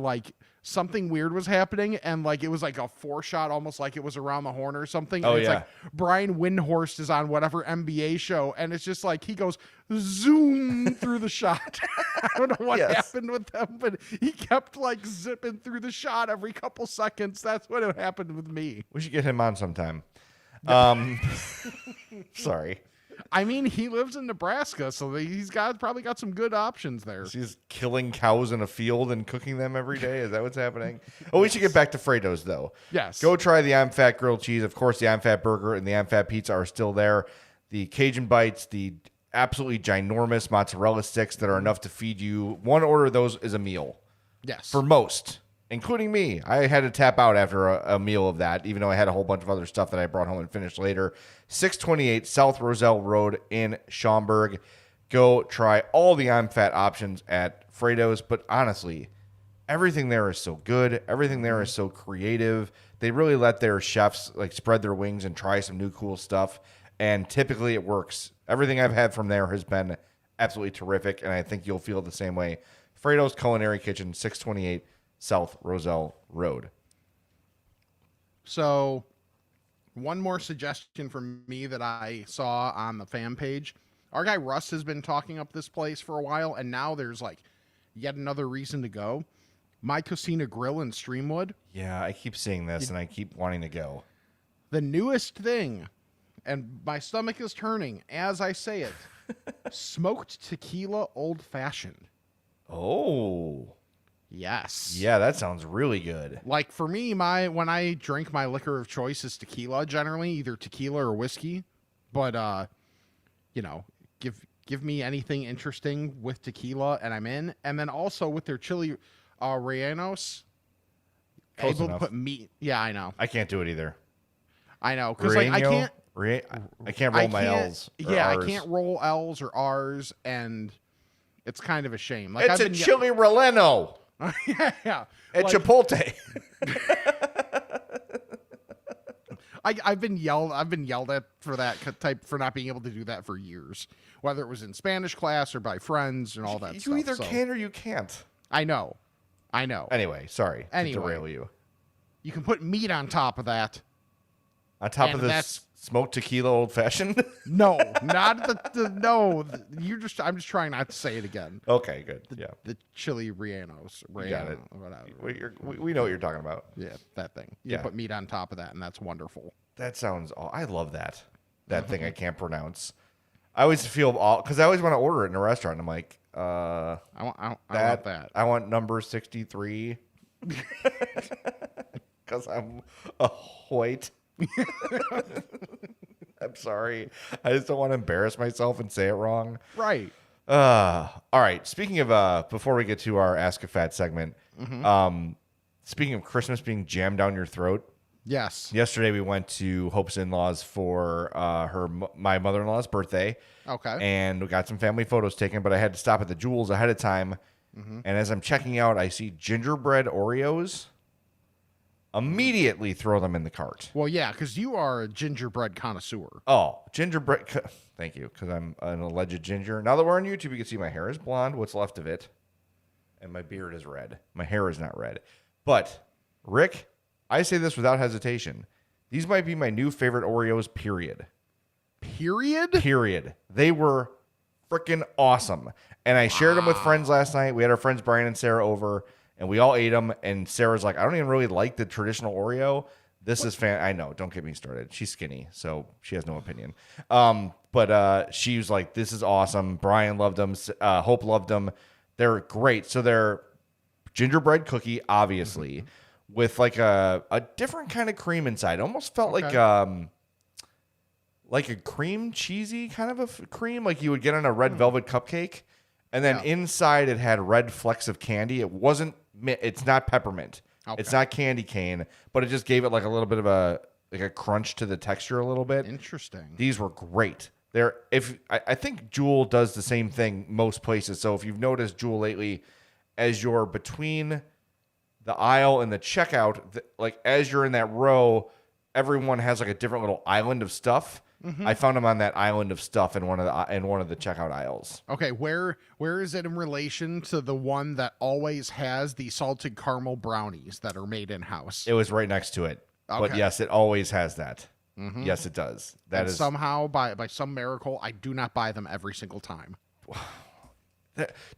something weird was happening and it was a 4-shot, almost like it was around the horn or something. Oh, and it's yeah. Brian Windhorst is on whatever NBA show, and it's just he goes zoom through the shot. I don't know what Yes. happened with them, but he kept like zipping through the shot every couple seconds. That's what happened with me. We should get him on sometime. Sorry. I mean, he lives in Nebraska, so probably got some good options there. He's killing cows in a field and cooking them every day. Is that what's happening? Oh, we should get back to Frato's, though. Yes. Go try the I'm Fat grilled cheese. Of course, the I'm Fat burger and the I'm Fat pizza are still there. The Cajun bites, the absolutely ginormous mozzarella sticks that are enough to feed you. One order of those is a meal. Yes. For most, including me. I had to tap out after a meal of that, even though I had a whole bunch of other stuff that I brought home and finished later. 628 South Roselle Road in Schaumburg. Go try all the I'm Fat options at Frato's. But honestly, everything there is so good. Everything there is so creative. They really let their chefs like spread their wings and try some new cool stuff. And typically it works. Everything I've had from there has been absolutely terrific. And I think you'll feel the same way. Frato's Culinary Kitchen, 628 South Roselle Road. So, one more suggestion from me that I saw on the fan page. Our guy Russ has been talking up this place for a while, and now there's like yet another reason to go. My Cocina Grill in Streamwood. Yeah, I keep seeing this and I keep wanting to go. The newest thing, and my stomach is turning as I say it, smoked tequila old fashioned. Oh. Yes. Yeah, that sounds really good. Like for me, when I drink, my liquor of choice is tequila, generally either tequila or whiskey. But give me anything interesting with tequila and I'm in. And then also with their chili rellenos, Close able enough. to put meat. Yeah, I know. I can't do it either. I know because like I can't. I can't roll my L's. or Yeah, R's. I can't roll L's or R's, and it's kind of a shame. Like It's a chili relleno. yeah. At Like, Chipotle. I've been yelled at for that type for not being able to do that for years, whether it was in Spanish class or by friends and all that You stuff. either So, can or you can't. I know. Anyway, sorry to derail you. You can put meat on top of that. On top And of this that's- smoked tequila old fashioned. No, not no. I'm just trying not to say it again. Okay, good. Yeah, The chili rellenos. you got it. Whatever. We know what you're talking about. Yeah, that thing. You Yeah. put meat on top of that, and that's wonderful. That sounds. I love that. That thing I can't pronounce. I always feel because I always want to order it in a restaurant. I'm like, I want that. I want number 63 because I'm a white. I'm sorry. I just don't want to embarrass myself and say it wrong. Right. All right. Speaking of, before we get to our Ask a Fat segment, speaking of Christmas being jammed down your throat, Yes. yesterday we went to Hope's in-laws for my mother-in-law's birthday. Okay. And we got some family photos taken, but I had to stop at the Jewels ahead of time. And as I'm checking out, I see gingerbread Oreos. Immediately throw them in the cart. Well, yeah, because you are a gingerbread connoisseur. Oh, gingerbread. Thank you, because I'm an alleged ginger. Now that we're on YouTube, you can see my hair is blonde, what's left of it. And my beard is red. My hair is not red. But, Rick, I say this without hesitation. These might be my new favorite Oreos, period. Period? Period. They were freaking awesome. And I shared them with friends last night. We had our friends Brian and Sarah over, and we all ate them. And Sarah's like, I don't even really like the traditional Oreo. This is I know. Don't get me started. She's skinny, so she has no opinion. But she was like, this is awesome. Brian loved them. Hope loved them. They're great. So they're gingerbread cookie, obviously, with like a different kind of cream inside. It almost felt like a cream cheesy kind of a cream, like you would get on a red velvet cupcake. And then inside it had red flecks of candy. It's not peppermint. Okay. It's not candy cane, but it just gave it like a little bit of a crunch to the texture a little bit. Interesting. These were great. I think Jewel does the same thing most places. So if you've noticed Jewel lately, as you're between the aisle and the checkout, like as you're in that row, everyone has like a different little island of stuff. I found them on that island of stuff in one of the checkout aisles. Okay, where is it in relation to the one that always has the salted caramel brownies that are made in house? It was right next to it. Okay. But yes, it always has that. Yes, it does. That and is somehow by some miracle I do not buy them every single time.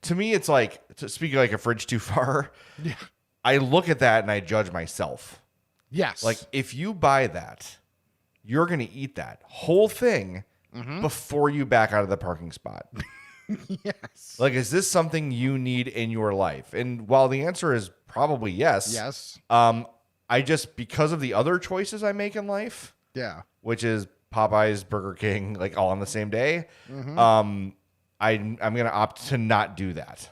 To me, it's like, to speak like a fridge too far. Yeah. I look at that and I judge myself. Yes. Like, if you buy that, you're going to eat that whole thing before you back out of the parking spot. yes. Like, is this something you need in your life? And while the answer is probably yes. Yes. I just, because of the other choices I make in life, Yeah. which is Popeyes, Burger King, like all on the same day, I'm going to opt to not do that.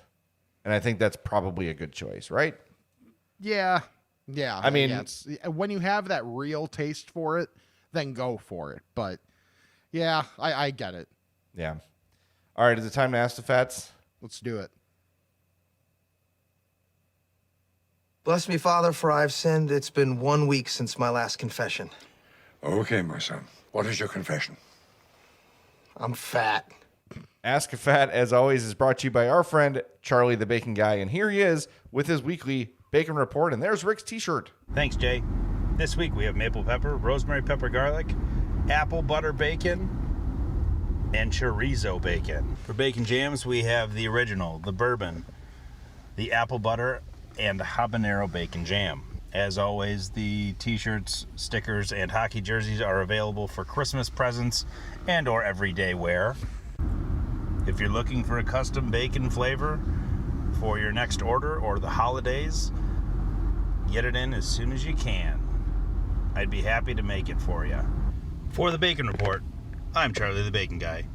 And I think that's probably a good choice, right? Yeah. Yeah. I mean, it's, when you have that real taste for it, then go for it. But yeah, I get it. Yeah. All right. Is it time to ask the Fats? Let's do it. Bless me, Father, for I've sinned. It's been 1 week since my last confession. Okay, my son. What is your confession? I'm fat. Ask a Fat, as always, is brought to you by our friend Charlie the Bacon Guy. And here he is with his weekly bacon report. And there's Rick's t-shirt. Thanks, Jay. This week we have maple pepper, rosemary pepper garlic, apple butter bacon, and chorizo bacon. For bacon jams, we have the original, the bourbon, the apple butter, and habanero bacon jam. As always, the t-shirts, stickers, and hockey jerseys are available for Christmas presents and or everyday wear. If you're looking for a custom bacon flavor for your next order or the holidays, get it in as soon as you can. I'd be happy to make it for you. For the Bacon Report, I'm Charlie the Bacon Guy.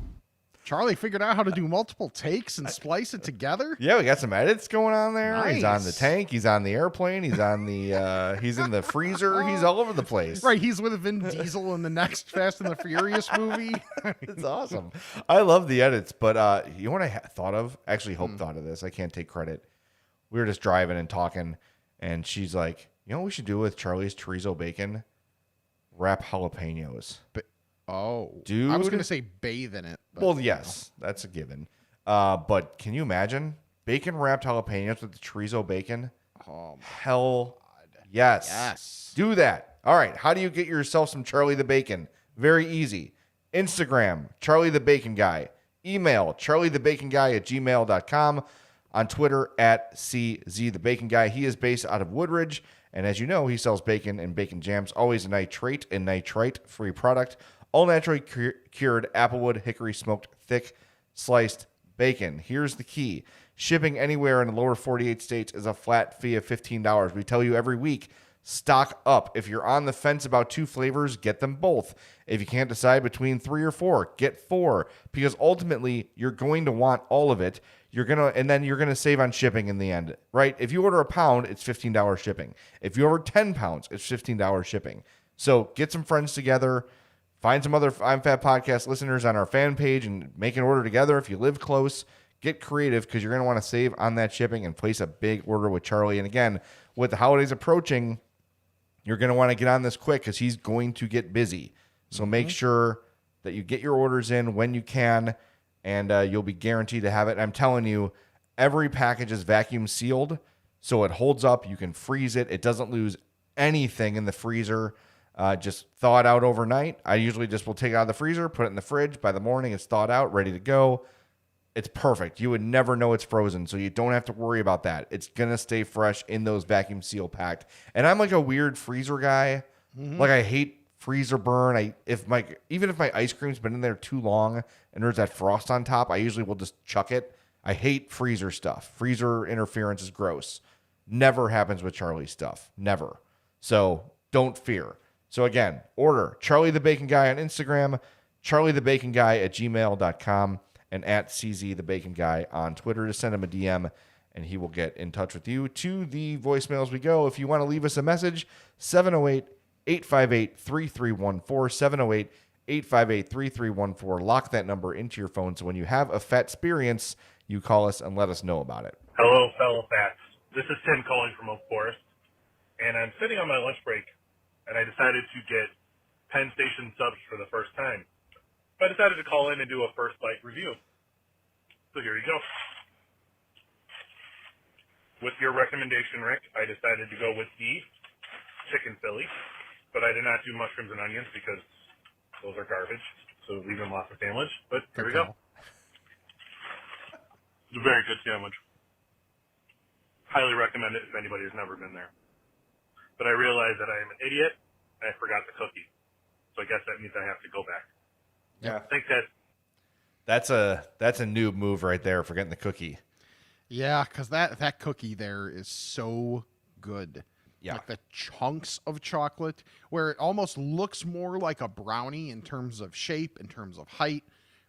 Charlie figured out how to do multiple takes and splice it together. Yeah, we got some edits going on there. Nice. He's on the tank. He's on the airplane. He's on the. He's in the freezer. He's all over the place. Right, he's with Vin Diesel in the next Fast and the Furious movie. It's awesome. I love the edits, but you know what I thought of? Actually, Hope thought of this. I can't take credit. We were just driving and talking, and she's like, "You know what we should do with Charlie's chorizo bacon? Wrap jalapenos." Oh, Dude. I was going to say bathe in it. But, Well, yes, that's a given. But can you imagine bacon wrapped jalapenos with the chorizo bacon? Oh, Hell yes. yes. Do that. All right. How do you get yourself some Charlie the Bacon? Very easy. Instagram, Charlie the Bacon Guy. Email, charliethebaconguy@gmail.com. On Twitter, @CZ the Bacon Guy. He is based out of Woodridge. And as you know, he sells bacon and bacon jams. Always a nitrate and nitrite free product. All naturally cured applewood, hickory smoked, thick sliced bacon. Here's the key. Shipping anywhere in the lower 48 states is a flat fee of $15. We tell you every week, stock up. If you're on the fence about 2 flavors, get them both. If you can't decide between 3 or 4, get 4. Because ultimately, you're going to want all of it. And then you're gonna save on shipping in the end, right? If you order a pound, it's $15 shipping. If you order 10 pounds, it's $15 shipping. So get some friends together. Find some other I'm Fat Podcast listeners on our fan page and make an order together. If you live close, get creative because you're going to want to save on that shipping and place a big order with Charlie. And again, with the holidays approaching, you're going to want to get on this quick because he's going to get busy. So make sure that you get your orders in when you can, and you'll be guaranteed to have it. And I'm telling you, every package is vacuum sealed, so it holds up. You can freeze it. It doesn't lose anything in the freezer. Just thaw it out overnight. I usually just will take it out of the freezer, put it in the fridge. By the morning, it's thawed out, ready to go. It's perfect. You would never know it's frozen, so you don't have to worry about that. It's going to stay fresh in those vacuum seal packed. And I'm like a weird freezer guy. Like I hate freezer burn. Even if my ice cream's been in there too long and there's that frost on top, I usually will just chuck it. I hate freezer stuff. Freezer interference is gross. Never happens with Charlie's stuff. Never. So don't fear. So again, order Charlie the Bacon Guy on Instagram, charliethebaconguy@gmail.com, and @CZ the Bacon Guy on Twitter. Just send him a DM and he will get in touch with you. To the voicemails we go. If you want to leave us a message, 708-858-3314, 708-858-3314. Lock that number into your phone so when you have a fat experience, you call us and let us know about it. Hello, fellow fats. This is Tim calling from Oak Forest, and I'm sitting on my lunch break, and I decided to get Penn Station subs for the first time. So I decided to call in and do a first bite review. So here you go. With your recommendation, Rick, I decided to go with the chicken Philly, but I did not do mushrooms and onions because those are garbage, so leave them off the sandwich. But here we go. It's a very good sandwich. Highly recommend it if anybody has never been there. But I realized that I am an idiot and I forgot the cookie. So I guess that means I have to go back. Yeah. Thanks, guys. That's a noob move right there, forgetting the cookie. Yeah, because that cookie there is so good. Yeah. Like the chunks of chocolate, where it almost looks more like a brownie in terms of shape, in terms of height.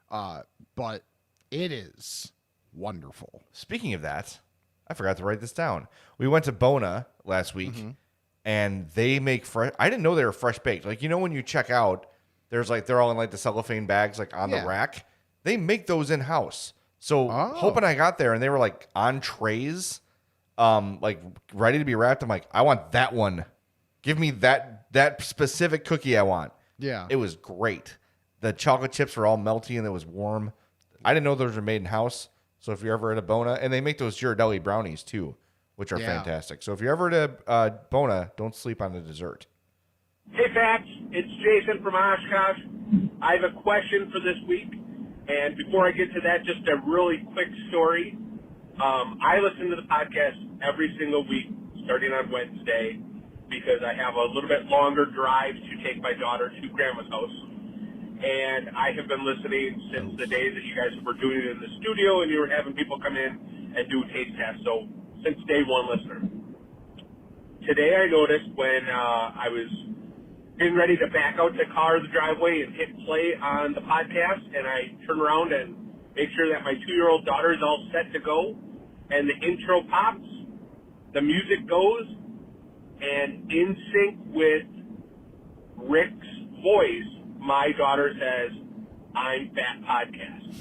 But it is wonderful. Speaking of that, I forgot to write this down. We went to Bona last week, and they make fresh. I didn't know they were fresh baked. Like, you know, when you check out, there's like they're all in like the cellophane bags, like on the rack. They make those in house. So hoping I got there and they were like on trays, like ready to be wrapped. I'm like, I want that one. Give me that specific cookie I want. Yeah. It was great. The chocolate chips were all melty and it was warm. I didn't know those were made in house. So if you're ever at a Bona, and they make those Ghirardelli brownies too, which are fantastic. So if you're ever at a Bona, don't sleep on the dessert. Hey, Fats. It's Jason from Oshkosh. I have a question for this week. And before I get to that, just a really quick story. I listen to the podcast every single week, starting on Wednesday, because I have a little bit longer drive to take my daughter to Grandma's house. And I have been listening since the day that you guys were doing it in the studio and you were having people come in and do taste tests. So since day one listener. Today I noticed when I was getting ready to back out the car, the driveway, and hit play on the podcast, and I turn around and make sure that my 2-year-old daughter is all set to go, and the intro pops, the music goes, and in sync with Rick's voice, my daughter says, "I'm Fat Podcast."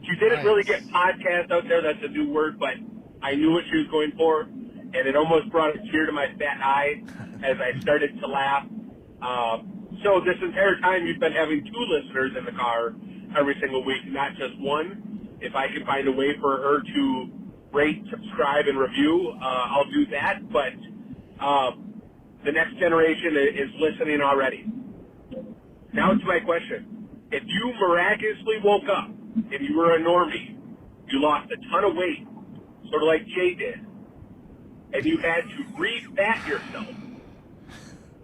She didn't really get podcast out there, that's a new word, but I knew what she was going for, and it almost brought a tear to my fat eye as I started to laugh. So this entire time you've been having 2 listeners in the car every single week, not just one. If I can find a way for her to rate, subscribe, and review, I'll do that. But the next generation is listening already. Now to my question. If you miraculously woke up and you were a normie, you lost a ton of weight, sort of like Jay did, and you had to re-fat yourself,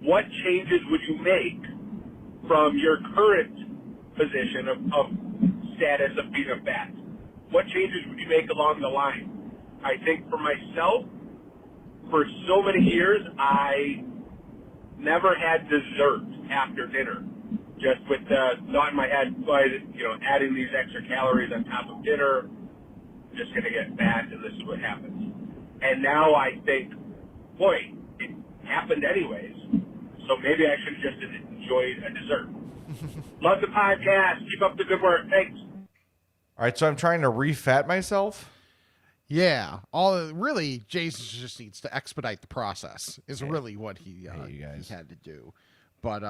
what changes would you make from your current position of status of being a fat? What changes would you make along the line? I think for myself, for so many years, I never had dessert after dinner. Just with the thought in my head, adding these extra calories on top of dinner, I'm just going to get fat, and this is what happens. And now I think, boy, it happened anyways. So maybe I should have just enjoyed a dessert. Love the podcast. Keep up the good work. Thanks. All right, so I'm trying to refat myself. Yeah. Really, Jason just needs to expedite the process is really what he had to do. But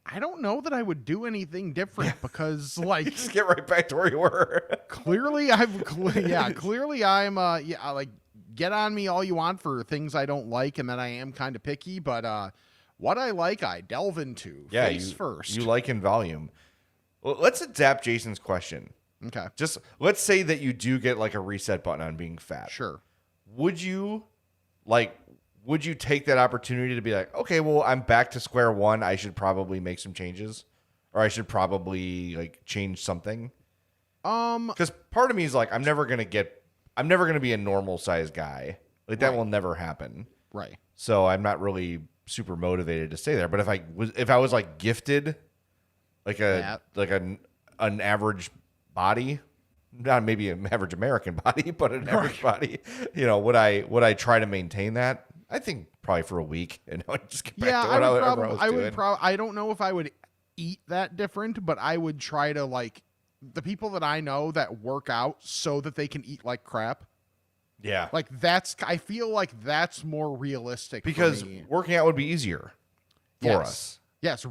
I don't know that I would do anything different because, like, just get right back to where you were. Clearly I'm like, get on me all you want for things I don't like, and that I am kind of picky, but what I like, I delve into face first. You like in volume. Well, let's adapt Jason's question. Okay. Just let's say that you do get like a reset button on being fat. Sure. Would you take that opportunity to be like, okay, well, I'm back to square one. I should probably make some changes, or I should probably like change something. Because part of me is like, I'm never gonna be a normal sized guy. Like that will never happen. Right. So I'm not really super motivated to stay there. But if I was like gifted, like an average body, not maybe an average American body, but an average body, would I try to maintain that? I think probably for a week, and I would just get back to whatever I was doing. I don't know if I would eat that different, but I would try to, like, the people that I know that work out so that they can eat like crap. Yeah. Like I feel like that's more realistic because for me. Working out would be easier for us. Yes.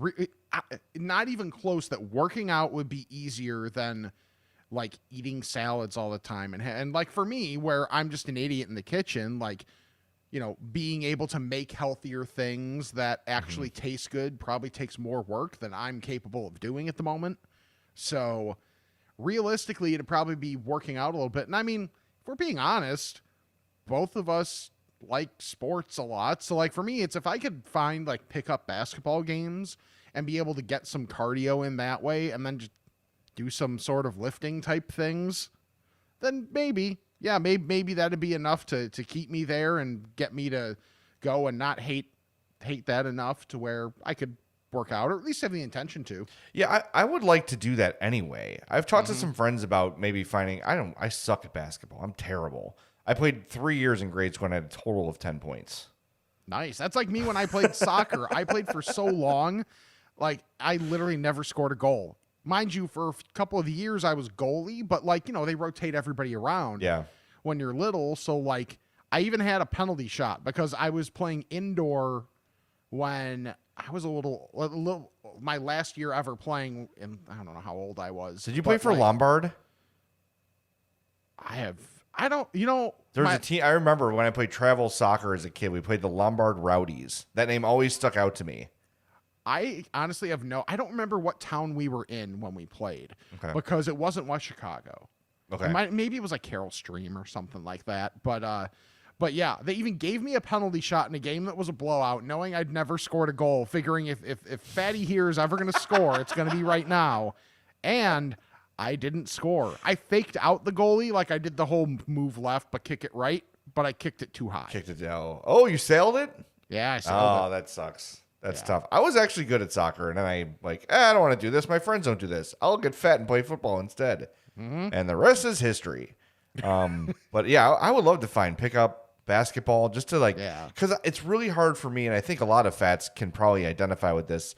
Not even close that working out would be easier than like eating salads all the time. And like for me, where I'm just an idiot in the kitchen, like, being able to make healthier things that actually taste good probably takes more work than I'm capable of doing at the moment. So realistically, it'd probably be working out a little bit. And I mean, if we're being honest, both of us like sports a lot. So like for me, it's if I could find like pick up basketball games and be able to get some cardio in that way and then just do some sort of lifting type things, then maybe that'd be enough to keep me there and get me to go and not hate that enough to where I could work out, or at least have the intention to. Yeah, I would like to do that anyway. I've talked to some friends about maybe finding, I suck at basketball. I'm terrible. I played 3 years in grade school and I had a total of 10 points. Nice. That's like me when I played soccer. I played for so long, like I literally never scored a goal. Mind you, for a couple of years I was goalie, but like, they rotate everybody around when you're little. So like I even had a penalty shot because I was playing indoor when I was a little my last year ever playing, and I don't know how old I was. Did you play for Lombard? There's a team. I remember when I played travel soccer as a kid, we played the Lombard Rowdies. That name always stuck out to me. I honestly I don't remember what town we were in when we played because it wasn't West Chicago. Okay. Maybe it was like Carroll Stream or something like that. But yeah, they even gave me a penalty shot in a game that was a blowout, knowing I'd never scored a goal, figuring if Fatty here is ever going to score, it's going to be right now. And I didn't score. I faked out the goalie, like I did the whole move left but kick it right, but I kicked it too high. Kicked it down. Oh, you sailed it? Yeah, I sailed it. Oh, that sucks. That's tough. I was actually good at soccer, and then I don't want to do this. My friends don't do this. I'll get fat and play football instead. And the rest is history. But yeah, I would love to pick up basketball just to because it's really hard for me, and I think a lot of fats can probably identify with this.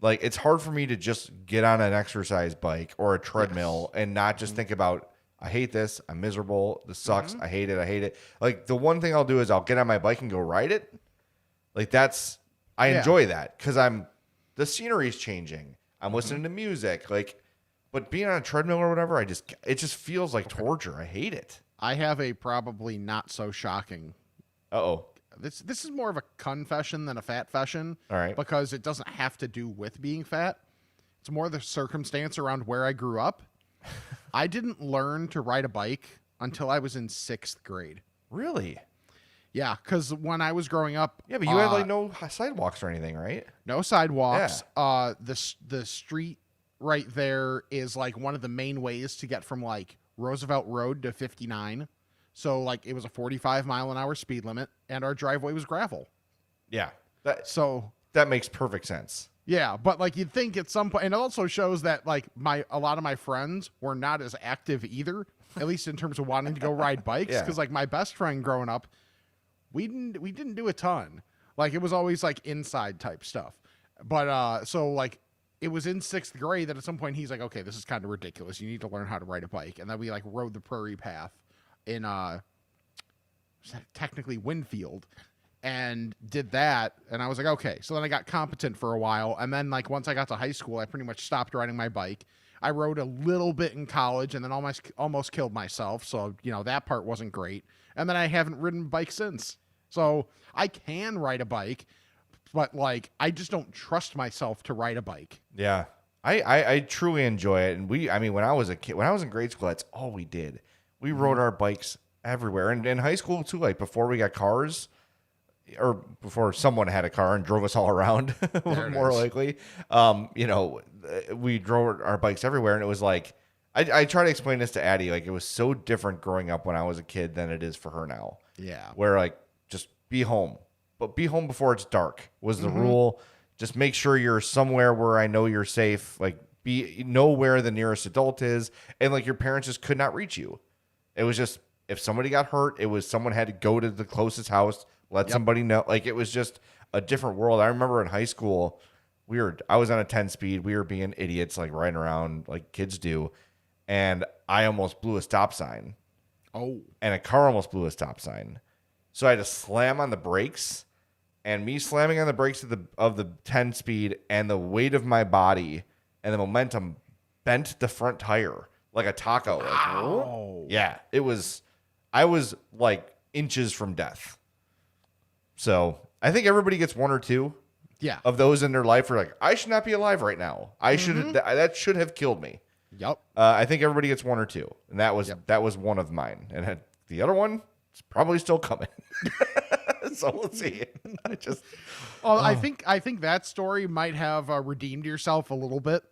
Like, it's hard for me to just get on an exercise bike or a treadmill and not just think about, I hate this, I'm miserable, this sucks, I hate it. Like, the one thing I'll do is I'll get on my bike and go ride it. Like, I enjoy that because the scenery's changing. I'm listening to music, but being on a treadmill or whatever, it just feels like torture. I hate it. I have a probably not so shocking. This is more of a confession than a fat fashion. All right. Because it doesn't have to do with being fat. It's more the circumstance around where I grew up. I didn't learn to ride a bike until I was in 6th grade. Really? Yeah, because when I was growing up... Yeah, but you had no sidewalks or anything, right? No sidewalks. Yeah. The street right there is one of the main ways to get from Roosevelt Road to 59. So it was a 45-mile-an-hour speed limit, and our driveway was gravel. Yeah. That makes perfect sense. Yeah, but you'd think at some point, and it also shows that a lot of my friends were not as active either, at least in terms of wanting to go ride bikes. Because my best friend growing up, we didn't do a ton. It was always inside type stuff. But it was in 6th grade that at some point he's like, okay, this is kind of ridiculous. You need to learn how to ride a bike. And then we rode the prairie path in technically Winfield and did that. And I was like, okay. So then I got competent for a while. And then once I got to high school, I pretty much stopped riding my bike. I rode a little bit in college and then almost killed myself. So, that part wasn't great. And then I haven't ridden a bike since. So I can ride a bike, but I just don't trust myself to ride a bike. Yeah. I truly enjoy it. And when I was a kid, when I was in grade school, that's all we did. We rode our bikes everywhere. And in high school too, before we got cars, or before someone had a car and drove us all around, more likely, we drove our bikes everywhere. And it was I try to explain this to Addie, it was so different growing up when I was a kid than it is for her now. Yeah. Where just be home, but be home before it's dark was the rule. Just make sure you're somewhere where I know you're safe. Know where the nearest adult is. And your parents just could not reach you. It was just, if somebody got hurt, it was someone had to go to the closest house, let somebody know. It was just a different world. I remember in high school, I was on a 10-speed. We were being idiots, riding around like kids do. And I almost blew a stop sign. Oh. And a car almost blew a stop sign. So I had to slam on the brakes. And me slamming on the brakes of the 10-speed and the weight of my body and the momentum bent the front tire like a taco. Wow. Yeah, I was inches from death. So I think everybody gets one or two of those in their life where I should not be alive right now. That should have killed me. Yep. I think everybody gets one or two, and that was one of mine, and the other one is probably still coming. So let's see. I think that story might have redeemed yourself a little bit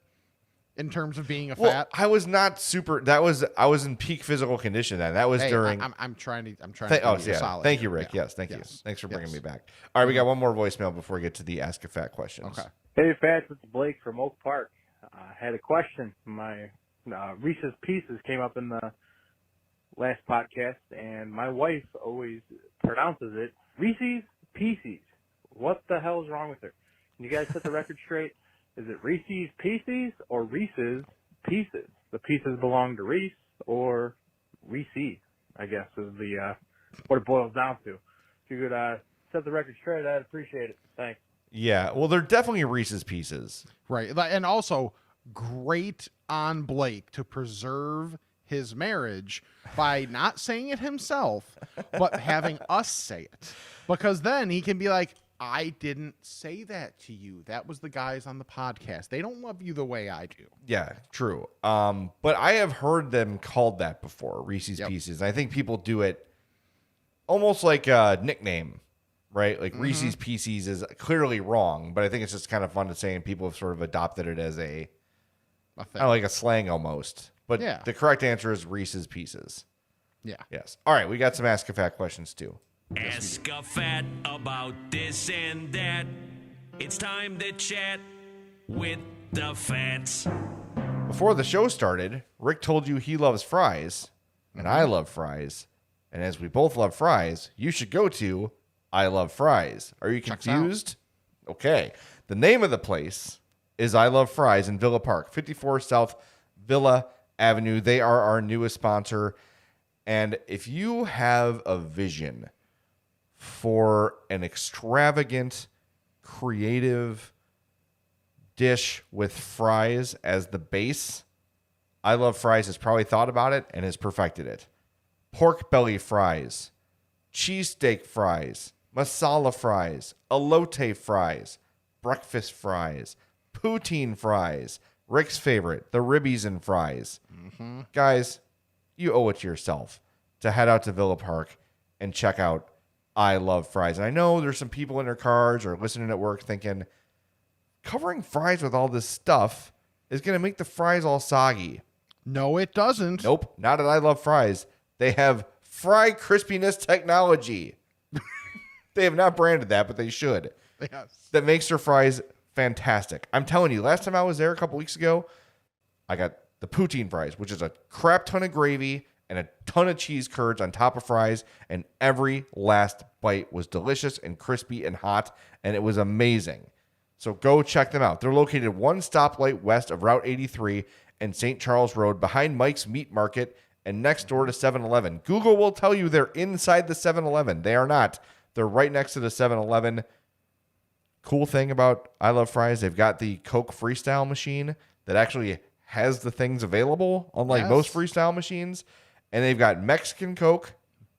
in terms of being a fat. I was not super. I was in peak physical condition then. That was during. I'm trying to. Solid. Thank you, Rick. Yes, thank you. Thanks for bringing me back. All right, we got one more voicemail before we get to the Ask a Fat questions. Okay. Hey, Fats, it's Blake from Oak Park. I had a question. My Reese's Pieces came up in the last podcast, and my wife always pronounces it Reese's Pieces. What the hell is wrong with her? Can you guys set the record straight? Is it Reese's Pieces or Reese's Pieces? The pieces belong to Reese or Reese, I guess, is the what it boils down to. If you could set the record straight, I'd appreciate it. Thanks. Yeah, well, they're definitely Reese's Pieces. Right. And also, great on Blake to preserve his marriage by not saying it himself, but having us say it. Because then he can be like, I didn't say that to you. That was the guys on the podcast. They don't love you the way I do. Yeah, true. But I have heard them called that before, Reese's Pieces. I think people do it almost like a nickname, right? Like Reese's Pieces is clearly wrong, but I think it's just kind of fun to say, and people have sort of adopted it as a thing. Like a slang almost. But the correct answer is Reese's Pieces. Yeah. Yes. All right, we got some Ask a Fat questions too. Ask a fat about this and that. It's time to chat with the fats. Before the show started, Rick told you he loves fries, and I love fries. And as we both love fries, you should go to I Love Fries. Are you confused? Okay. The name of the place is I Love Fries in Villa Park, 54 South Villa Avenue. They are our newest sponsor. And if you have a vision for an extravagant, creative dish with fries as the base, I Love Fries has probably thought about it and has perfected it. Pork belly fries, cheesesteak fries, masala fries, elote fries, breakfast fries, poutine fries, Rick's favorite, the ribbies and fries. Guys, you owe it to yourself to head out to Villa Park and check out I Love Fries. And I know there's some people in their cars or listening at work thinking, covering fries with all this stuff is going to make the fries all soggy. No, it doesn't. Nope, not at I Love Fries. They have fry crispiness technology. They have not branded that, but they should. Yes. That makes their fries fantastic. I'm telling you, last time I was there a couple weeks ago, I got the poutine fries, which is a crap ton of gravy and a ton of cheese curds on top of fries, and every last bite was delicious and crispy and hot, and it was amazing. So go check them out. They're located one stoplight west of Route 83 and St. Charles Road, behind Mike's Meat Market and next door to 7-Eleven. Google will tell you they're inside the 7-Eleven. They are not. They're right next to the 7-Eleven. Cool thing about I Love Fries, they've got the Coke Freestyle machine that actually has the things available, unlike most Freestyle machines. And they've got Mexican Coke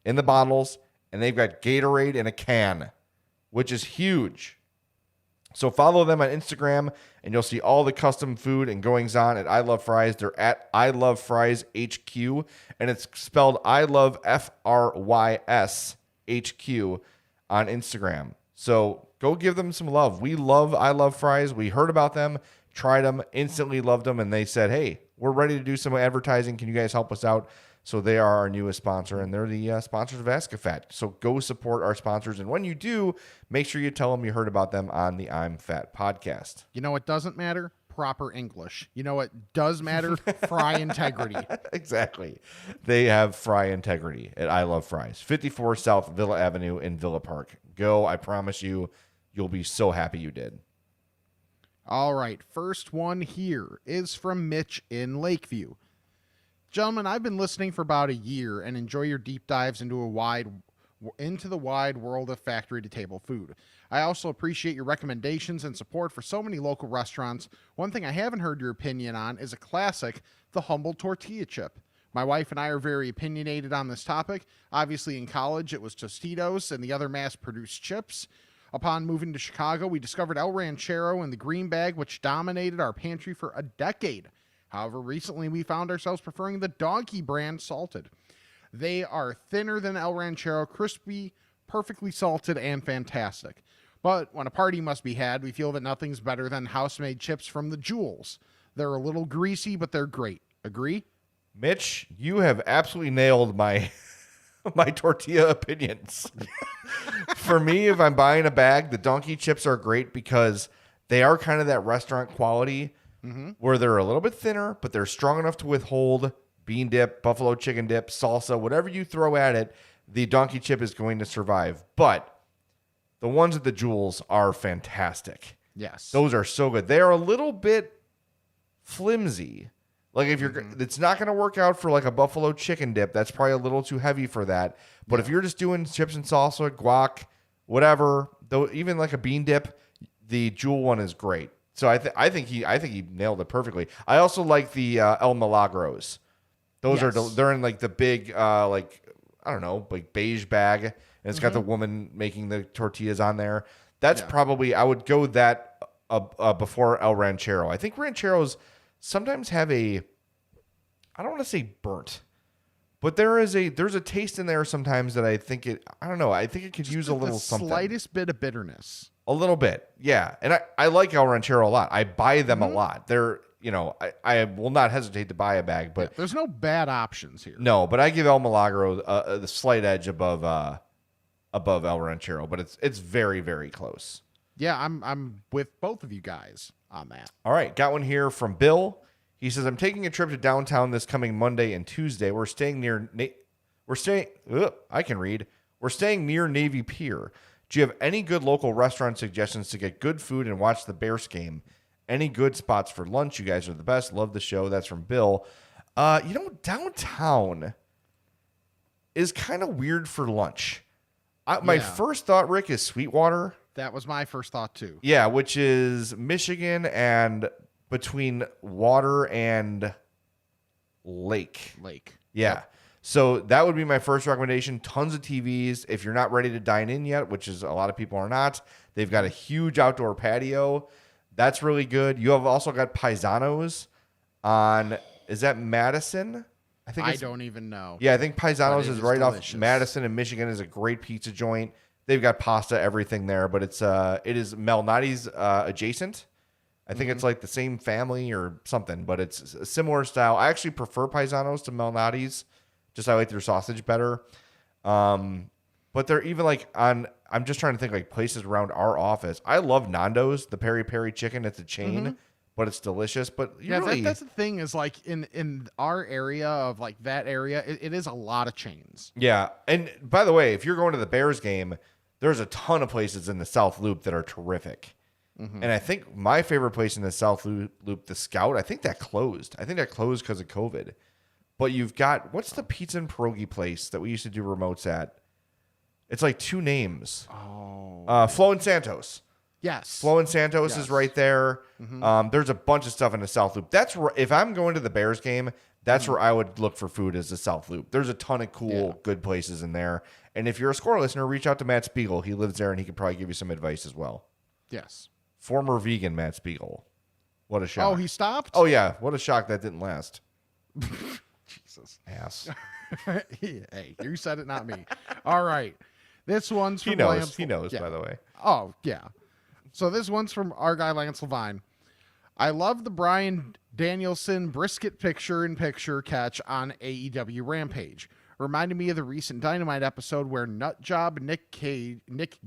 in the bottles, and they've got Gatorade in a can, which is huge. So follow them on Instagram, and you'll see all the custom food and goings-on at I Love Fries. They're at I Love Fries HQ, and it's spelled I Love FRYS HQ on Instagram. So go give them some love. We love I Love Fries. We heard about them, tried them, instantly loved them, and they said, hey, we're ready to do some advertising. Can you guys help us out? So they are our newest sponsor, and they're the sponsors of Ask a Fat. So go support our sponsors, and when you do, make sure you tell them you heard about them on the I'm Fat podcast. You know what doesn't matter? Proper English. You know what does matter? Fry integrity. Exactly. They have fry integrity at I Love Fries, 54 South Villa Avenue in Villa Park. Go. I promise you, you'll be so happy you did. All right. First one here is from Mitch in Lakeview. Gentlemen, I've been listening for about a year and enjoy your deep dives into the wide world of factory-to-table food. I also appreciate your recommendations and support for so many local restaurants. One thing I haven't heard your opinion on is a classic, the humble tortilla chip. My wife and I are very opinionated on this topic. Obviously, in college, it was Tostitos and the other mass-produced chips. Upon moving to Chicago, we discovered El Ranchero and the green bag, which dominated our pantry for a decade. However, recently we found ourselves preferring the Donkey brand salted. They are thinner than El Ranchero, crispy, perfectly salted, and fantastic. But when a party must be had, we feel that nothing's better than house-made chips from the Jewels. They're a little greasy, but they're great. Agree? Mitch, you have absolutely nailed my my tortilla opinions. For me, if I'm buying a bag, the Donkey chips are great because they are kind of that restaurant quality where they're a little bit thinner, but they're strong enough to withhold bean dip, buffalo chicken dip, salsa, whatever you throw at it, the Donkey chip is going to survive. But the ones at the Jewels are fantastic. Yes. Those are so good. They are a little bit flimsy. Like if you're, it's not going to work out for like a buffalo chicken dip. That's probably a little too heavy for that. But if you're just doing chips and salsa, guac, whatever, though, even like a bean dip, the Jewel one is great. So I think he nailed it perfectly. I also like the El Milagros. Those are they're in like the big like I don't know, like beige bag, and it's got the woman making the tortillas on there. That's probably I would go that before El Ranchero. I think Rancheros sometimes have a, I don't want to say burnt, but there's a taste in there sometimes that I think it could use a little something. Slightest bit of bitterness. A little bit, yeah. And I like El Ranchero a lot. I buy them a lot. They're, I will not hesitate to buy a bag, but there's no bad options here. No, but I give El Milagro the slight edge above El Ranchero, but it's very, very close. Yeah, I'm with both of you guys on that. All right, got one here from Bill. He says, I'm taking a trip to downtown this coming Monday and Tuesday. We're staying near Navy Pier. Do you have any good local restaurant suggestions to get good food and watch the Bears game? Any good spots for lunch? You guys are the best. Love the show. That's from Bill. Downtown is kind of weird for lunch. My first thought, Rick, is Sweetwater. That was my first thought too. Yeah, which is Michigan and between water and lake. Yeah. Yep. So that would be my first recommendation. Tons of TVs. If you're not ready to dine in yet, which is a lot of people are not, they've got a huge outdoor patio. That's really good. You have also got Paisanos on, is that Madison? I don't even know. Yeah, I think Paisanos is right delicious. off Madison and Michigan. Is a great pizza joint. They've got pasta, everything there, but it is Malnati's adjacent. I think it's like the same family or something, but it's a similar style. I actually prefer Paisanos to Malnati's. Just I like their sausage better. But they're even like I'm just trying to think like places around our office. I love Nando's, the peri peri chicken. It's a chain, but it's delicious. But that's the thing is like in our area of like that area, it is a lot of chains. Yeah. And by the way, if you're going to the Bears game, there's a ton of places in the South Loop that are terrific. And I think my favorite place in the South Loop, the Scout, I think that closed. I think that closed because of COVID. But you've got, what's the pizza and pierogi place that we used to do remotes at? It's like two names. Flo and Santos. Yes. Flo and Santos is right there. There's a bunch of stuff in the South Loop. That's where, if I'm going to the Bears game, that's where I would look for food, is the South Loop. There's a ton of cool, good places in there. And if you're a Score listener, reach out to Matt Spiegel. He lives there and he could probably give you some advice as well. Yes. Former vegan Matt Spiegel. What a shock. Oh, he stopped? Oh, yeah. What a shock that didn't last. Jesus. Ass. Hey, you said it, not me. All right. This one's from He knows. Lance. He knows, by the way. Oh, yeah. So this one's from our guy, Lance Levine. I love the Bryan Danielson brisket picture-in-picture catch on AEW Rampage. Reminded me of the recent Dynamite episode where Nutjob Nick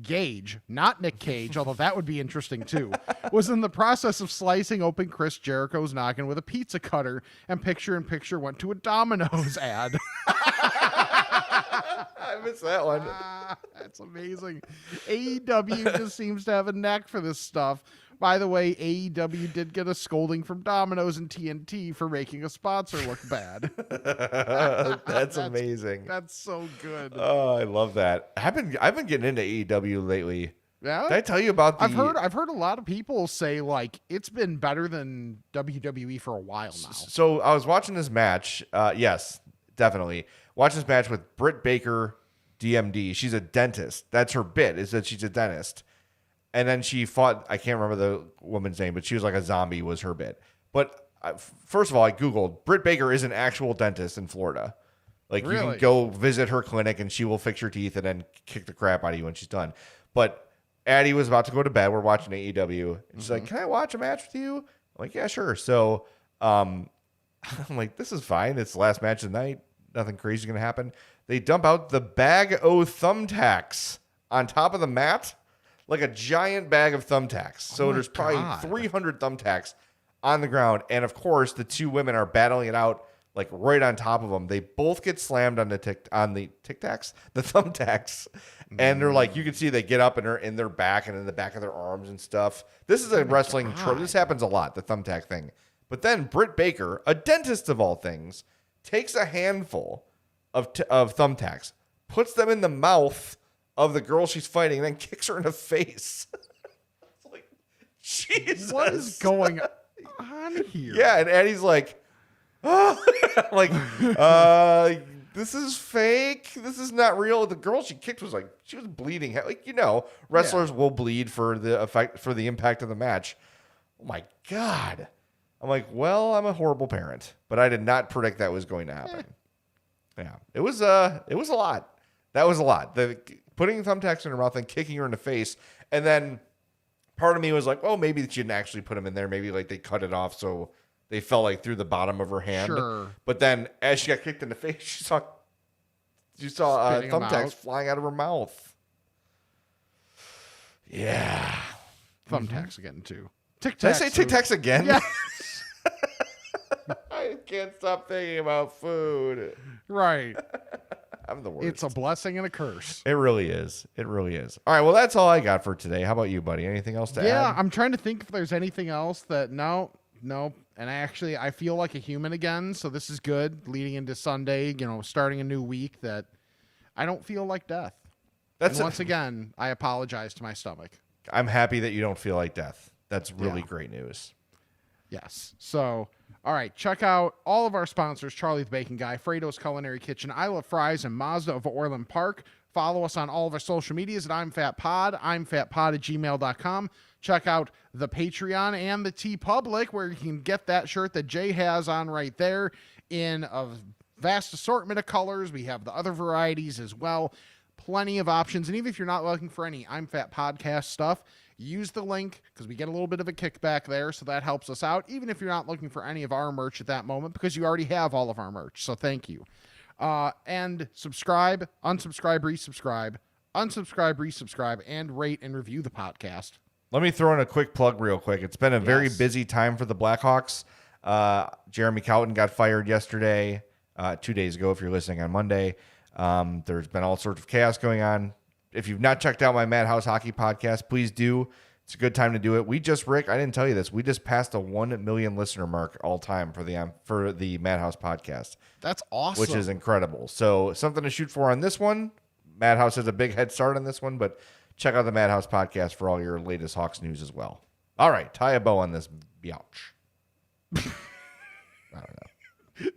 Gage, not Nick Cage, although that would be interesting too, was in the process of slicing open Chris Jericho's noggin with a pizza cutter, and picture-in-picture went to a Domino's ad. I missed that one. That's amazing. AEW just seems to have a knack for this stuff. By the way, AEW did get a scolding from Domino's and TNT for making a sponsor look bad. That's amazing. That's so good. Oh, I love that. I've been getting into AEW lately. Yeah? Did I tell you about the... I've heard a lot of people say like it's been better than WWE for a while now. So I was watching this match. Yes, definitely. Watching this match with Britt Baker, DMD. She's a dentist. That's her bit, is that she's a dentist. And then she fought, I can't remember the woman's name, but she was like a zombie was her bit. But first of all, I Googled Britt Baker is an actual dentist in Florida. Like, you Really? can go visit her clinic and she will fix your teeth and then kick the crap out of you when she's done. But Addie was about to go to bed. We're watching AEW. And she's like, can I watch a match with you? I'm like, yeah, sure. So I'm like, this is fine. It's the last match of the night. Nothing crazy is going to happen. They dump out the bag of thumbtacks on top of the mat, like a giant bag of thumbtacks. So there's probably 300 thumbtacks on the ground. And of course, the two women are battling it out, like right on top of them. They both get slammed on the thumbtacks, and they're like, you can see they get up and are in their back and in the back of their arms and stuff. This is a wrestling trope. This happens a lot, the thumbtack thing. But then Britt Baker, a dentist of all things, takes a handful of thumbtacks, puts them in the mouth of the girl she's fighting, and then kicks her in the face. It's like, Jesus. What is going on here? Yeah, and Eddie's like, oh, like, this is fake. This is not real. The girl she kicked was like, she was bleeding. Like, wrestlers will bleed for the effect, for the impact of the match. Oh my God. I'm like, well, I'm a horrible parent, but I did not predict that was going to happen. Yeah, it was a lot. That was a lot. Putting thumbtacks in her mouth and kicking her in the face, and then part of me was like, oh, maybe she didn't actually put them in there. Maybe like they cut it off so they fell like through the bottom of her hand. Sure. But then as she got kicked in the face, she saw thumbtacks flying out of her mouth. Yeah, Thumbtacks again too. Did I say Tic Tacs again? Yeah. I can't stop thinking about food. Right. I'm the worst. It's a blessing and a curse. It really is. It really is. All right. Well, that's all I got for today. How about you, buddy? Anything else to add? Yeah, I'm trying to think if there's anything else that no. And I feel like a human again. So this is good leading into Sunday, starting a new week, that I don't feel like death. Once again, I apologize to my stomach. I'm happy that you don't feel like death. That's really great news. Yes. So, all right, check out all of our sponsors: Charlie the Bacon Guy, Frato's Culinary Kitchen, I Love Fries, and Mazda of Orland Park. Follow us on all of our social medias at I'mFatPod, I'mFatPod@gmail.com. Check out the Patreon and the TeePublic, where you can get that shirt that Jay has on right there in a vast assortment of colors. We have the other varieties as well. Plenty of options. And even if you're not looking for any I'm Fat podcast stuff, use the link because we get a little bit of a kickback there, so that helps us out, even if you're not looking for any of our merch at that moment, because you already have all of our merch. So thank you. And subscribe, unsubscribe, resubscribe, and rate and review the podcast. Let me throw in a quick plug real quick. It's been a very busy time for the Blackhawks. Jeremy Cowton got fired yesterday, 2 days ago if you're listening on Monday. There's been all sorts of chaos going on. If you've not checked out my Madhouse Hockey podcast, please do. It's a good time to do it. Rick, I didn't tell you this. We just passed a 1 million listener mark all time for the Madhouse podcast. That's awesome. Which is incredible. So something to shoot for on this one. Madhouse has a big head start on this one, but check out the Madhouse podcast for all your latest Hawks news as well. All right, tie a bow on this biatch. I don't know.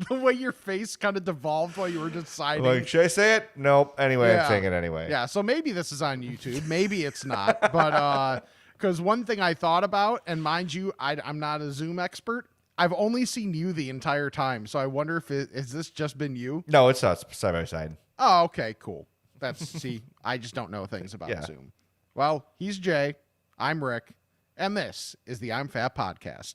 The way your face kind of devolved while you were deciding. Like, should I say it? Nope. Anyway, I'm saying it anyway. Yeah, so maybe this is on YouTube. Maybe it's not. But because one thing I thought about, and mind you, I'm not a Zoom expert. I've only seen you the entire time. So I wonder if has this just been you? No, it's us side by side. Oh, okay, cool. See, I just don't know things about Zoom. Well, he's Jay. I'm Rick. And this is the I'm Fat Podcast.